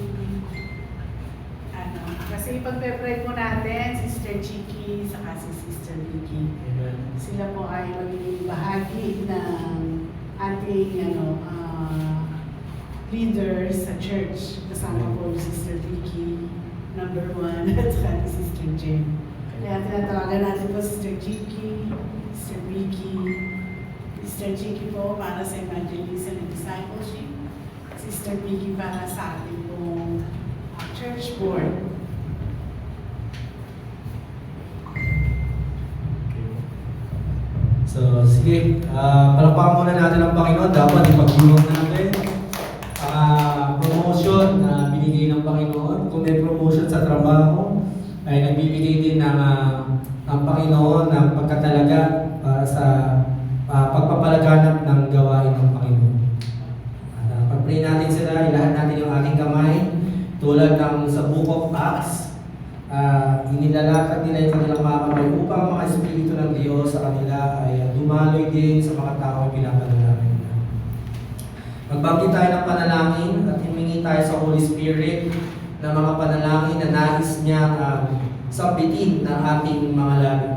kasi pagpe-pray po natin, Sister Chiki, saka si Sister Vicky. Sila po ay magiging bahagi ng ating leaders sa church. Kasama po si Sister Vicky, number 1, at saka si Sister Jen. Kaya tinatawagan natin po Sister Chiki, Sister Vicky, Sister Chiki po para sa evangelism and discipleship, Sister Vicky para sa ating pong church board. So, sige, palakpakan muna natin ang Panginoon. Dapat ipagdulong natin promotion na binigay ng Panginoon. Kung may promotion sa trabaho, ay nagbibigay din ng Panginoon ng pagkatalaga para sa pagpapalaganap ng gawain ng Panginoon. At pag-pray natin sila, ilahan natin yung ating kamay tulad ng sa Book of Acts. Inilalakad nila yung kanilang mga kamay upang mga Espiritu ng Diyos sa kanila ay dumaloy din sa mga tao ay pinapanalangin nila. Magbanggit tayo ng panalangin at humingi tayo sa Holy Spirit na mga panalangin na nais niya sabitin ng ating mga labi.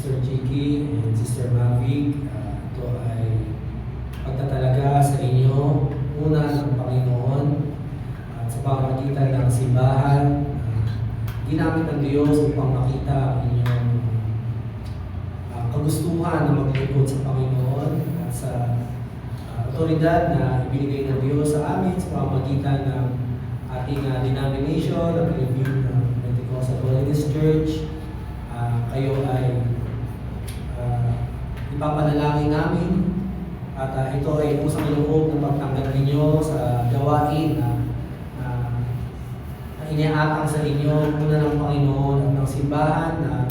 Sister Chiki and Sister Mavic, ito ay pagtatalaga sa inyo, una ng Panginoon at sa pamamagitan ng simbahan, ginamit ng Diyos upang makita ang inyong kagustuhan na maglingkod sa Panginoon at sa otoridad na ibinigay ng Diyos sa amin sa pamamagitan ng ating denomination, ang Philippine Pentecostal Holiness Church. Kayo ay ipapanalangin namin at ito ay pusang loob ng pagtanggap ninyo sa gawain na iniaatang sa inyo muna ng Panginoon at ng simbahan na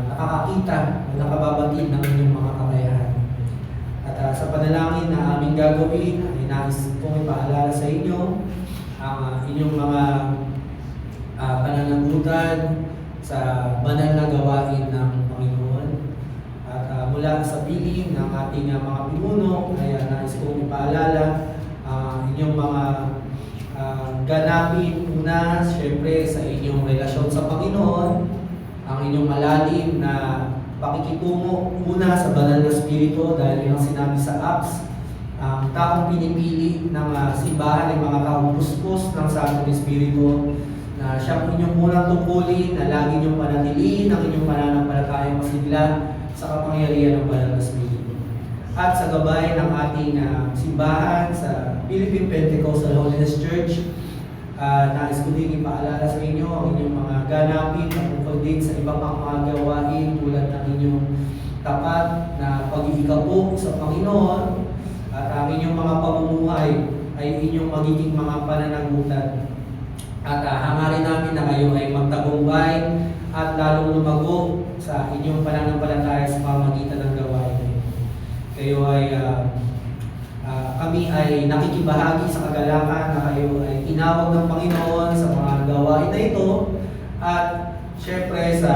nakakakita o nakababatid ng inyong mga kakayahan. At sa panalangin na aming gagawin, ay nais kong ipaalala sa inyo ang inyong mga pananagutan sa banal na gawain ng Panginoon. At mula sa piling ng ating mga pinuno, ay nais kong ipaalala inyong mga ganapin una, syempre sa inyong relasyon sa Panginoon, ang inyong malalim na pakikitungo una sa banal na spirito dahil yung sinabi sa Acts, ang taong pinipili ng simbahan ay mga taong puspos ng Santong Espiritu na siyang inyong unang tungkulin na lagi niyong panatilihin ang inyong pananampalatayang masigla sa kapangyarihan ng banal na spirito. At sa gabay ng ating simbahan sa Philippine Pentecostal Holiness Church, nais ko din ipaalala sa inyo ang inyong mga ganapin tungkol din sa iba pang mga gawain tulad ng inyong tapat na pag-iikapo sa Panginoon at ang inyong mga pamumuhay ay inyong magiging mga pananagutan. At hangarin namin na kayo ay magtagumpay at lalong lumago sa inyong pananampalataya sa pamamagitan ng gawain. Kayo ay kami ay nakikibahagi sa kagalakan na kayo ay tinawag ng Panginoon sa mga gawain na ito at syempre sa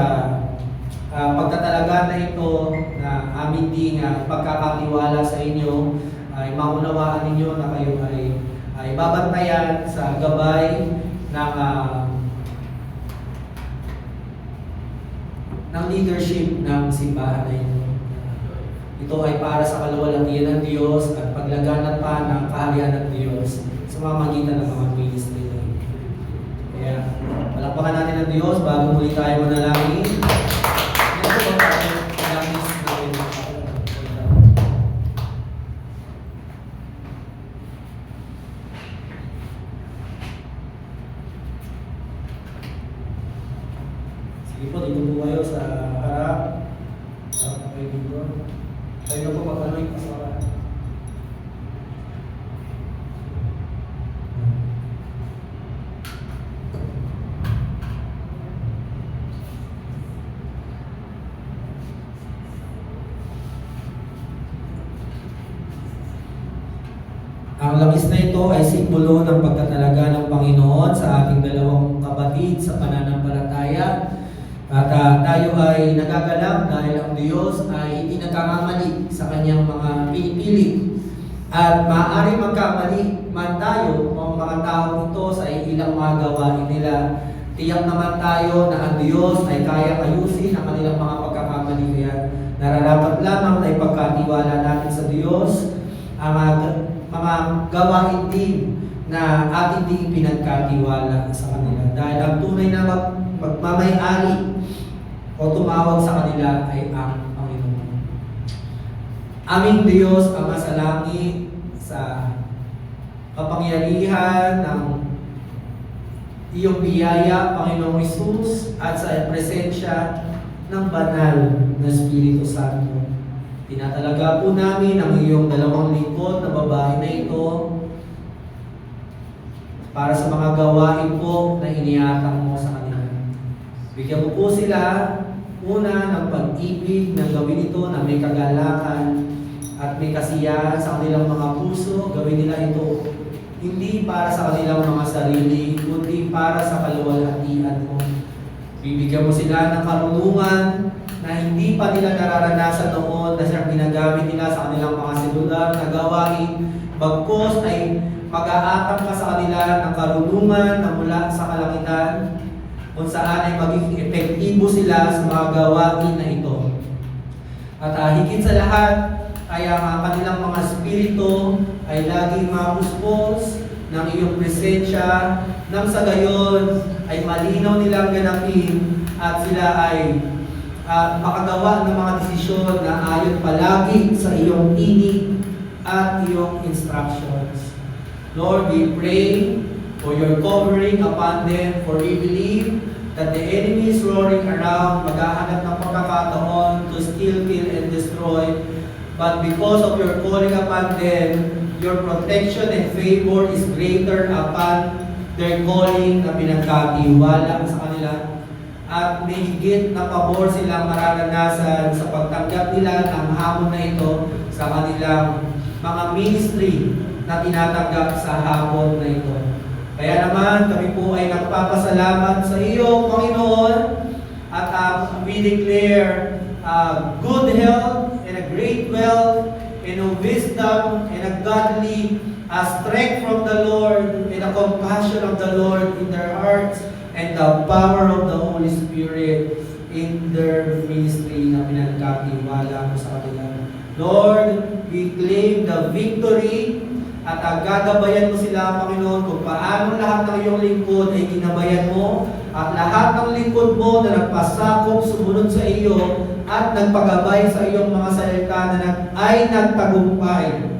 pagtatalaga na ito na amin ding pagkakatiwala sa inyo ay maunawaan ninyo na kayo ay babantayan sa gabay ng leadership ng simbahan na ito. Ito ay para sa kaluwalhatian ng Diyos at paglaganap pa ng kaharian ng Diyos sa pamamagitan ng mga ministry na ito. Kaya palakpakan natin ang Diyos bago muli tayo manalangin. Ito po tayo manalangin sa sige po, dito po kayo sa harap. Harap na kayo dito. Kayo po mag-anoint pa sa harap. Ang langis na ito ay simbolo ng pagtatalaga ng Panginoon sa ating dalawang kapatid sa pananampalataya. At tayo ay nagagalak dahil ang Diyos ay hindi nagkakamali sa kanyang mga pinipili. At maaari magkamali man tayo o mga tao ito sa ilang mga gawain nila. Tiyak naman tayo na ang Diyos ay kaya ayusin ang kanilang mga pagkakamali. Kaya nararapat lamang na ipagkatiwala natin sa Diyos ang mga gawain din na ating din pinagkatiwala sa kanila. Dahil ang tunay na magmamayari o tumawag sa kanila ay ang Panginoon. Aming Diyos, Ama sa langit, sa kapangyarihan ng iyong biyaya, Panginoong Hesus, at sa presensya ng banal na Espiritu Santo. Tinatalaga po namin ang iyong dalawang lingkod na babae na ito para sa mga gawain po na iniatang mo sa kanila. Bigyan mo po sila una ng pag-ibig na gawin ito na may kagalakan at may kasiyahan sa kanilang mga puso. Gawin nila ito hindi para sa kanilang mga sarili, kundi para sa kaluwalhatian mo. Bibigyan mo sila ng karunungan na hindi pa nila nararanasan noon na siyang ginagamit nila sa kanilang mga selular na gawain. Bagkus ay mag-aatang ka sa kanila ng karunungan na mula sa kalangitan kung saan ay magiging epektibo sila sa mga gawain na ito. At higit sa lahat ay ang kanilang mga spirito ay laging mapuspos ng iyong presensya nang sa gayon ay malinaw nilang ganapin at sila ay makagawa ng mga desisyon na ayon palagi sa iyong tinig at iyong instructions. Lord, we pray for your covering upon them, for we believe that the enemy is roaring around, maghahanap ng pagkakataon to steal, kill, and destroy. But because of your calling upon them, your protection and favor is greater upon their calling na pinagkatiwala sa kanila. At may higit na pabor silang mararanasan sa pagtanggap nila ng hamon na ito sa kanilang mga ministry na tinatanggap sa hapon na ito. Kaya naman, kami po ay nagpapasalamat sa iyo, Panginoon, at we declare good health and a great wealth and a wisdom and a godly strength from the Lord and a compassion of the Lord in their hearts and the power of the Holy Spirit in their ministry na pinagkatiwala mo sa kanila. Lord, we claim the victory at gagabayan mo sila, Panginoon, kung paano lahat ng iyong lingkod ay ginabayan mo at lahat ng lingkod mo na nagpasakop, sumunod sa iyo at nagpagabay sa iyong mga salita na ay nagtagumpay.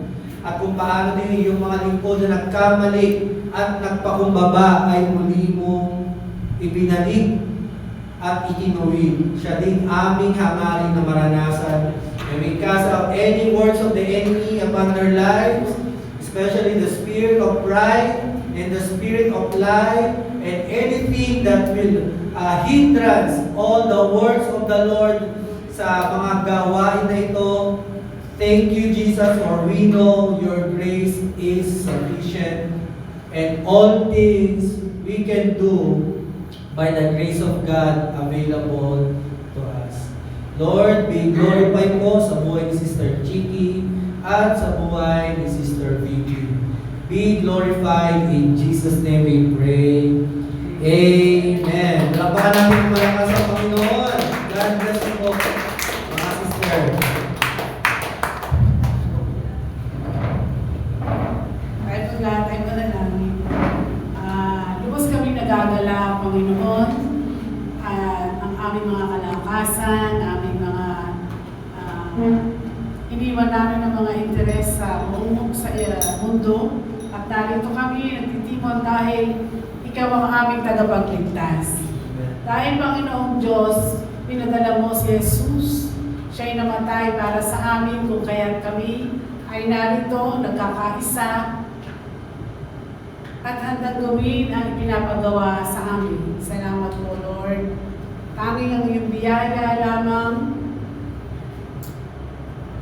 At kung paano din iyong mga lingkod na nagkamali at nagpakumbaba ay muli mong ibinalik at ikinuwi. Siya din aming hangarin na maranasan. And we cast out any works of the enemy upon their lives, especially the spirit of pride and the spirit of lie and anything that will hindrance all the works of the Lord sa mga gawain na ito. Thank you, Jesus, for we know your grace is sufficient and all things we can do by the grace of God available to us. Lord, be glorified po sa buhay ni Sister Chiki at sa buhay ni Sister Vicky. Be glorified in Jesus' name we pray. Amen. Lapakan natin malakas sa Panginoon. God bless you po, mga sister. Kahit ang lahat ay manalangin. Lubos kami nagagala, Panginoon, at ang aming mga kalakasan, aming mga iniwan namin ng mga interes sa mundo. At narito kami, nagtitimon dahil ikaw ang aming tagapagligtas. Dahil, Panginoong Diyos, pinadala mo si Jesus. Siya'y namatay para sa amin kung kaya't kami ay narito, nagkakaisa, at handang gawin ang ipinapagawa sa amin. Salamat po, Lord. Tanging ang iyong biyaya lamang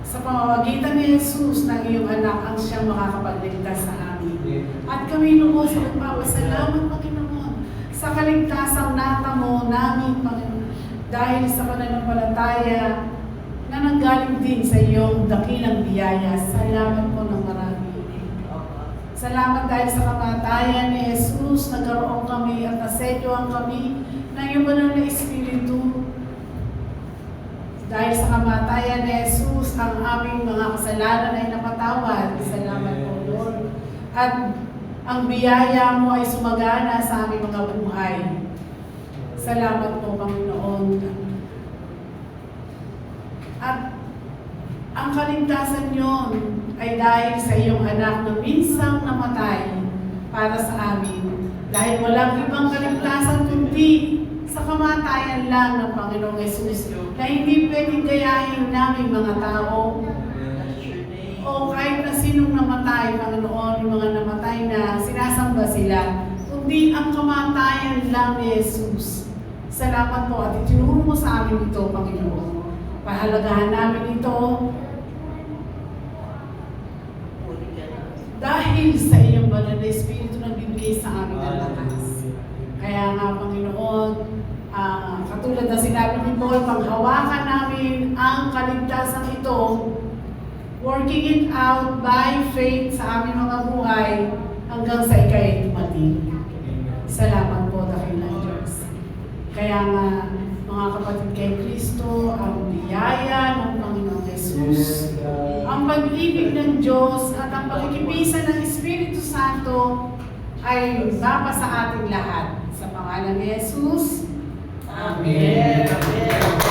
sa pamamagitan ni Jesus ng iyong anak ang siyang makakapagligtas sa amin. At kami lubos nagpapasalamat, Panginoon, sa kaligtasang natamo namin, Panginoon, dahil sa pananampalataya na nanggaling din sa iyong dakilang biyaya. Salamat po ng marami. Salamat dahil sa kamatayan ni Jesus, nagkaroon kami at nasedyohan kami ng iyong banal na Espiritu. Dahil sa kamatayan ni Jesus, ang aming mga kasalanan ay napatawad. Salamat po, Lord. At ang biyaya mo ay sumagana sa aming mga buhay. Salamat po, Panginoon. At ang kaligtasan yon ay dahil sa iyong anak na minsang namatay para sa amin. Dahil walang ibang kaligtasan kundi sa kamatayan lang ng Panginoong Jesus na hindi pwedeng gayahin namin mga tao o kahit na sinong namatay, Panginoon, yung mga namatay na sinasamba sila, kundi ang kamatayan lang ni Jesus. Salamat po at itinuro mo sa amin ito, Panginoon. Pahalagahan namin ito dahil sa iyong banal na Espiritu na bibigay sa amin ng lakas. Kaya nga, Panginoon, katulad na sinabi ni Paul, panghawakan namin ang kaligtasan ito, working it out by faith sa aming mga buhay hanggang sa ika'y dumating. Salamat po, dakilang Diyos. Kaya nga, mga kapatid kay Kristo, ang biyaya ng Panginoong Jesus, ang pag-ibig ng Diyos at ang pagkikipisa ng Espiritu Santo ay mapa sa ating lahat. Sa pangalan ni Jesus, Amen. Amen.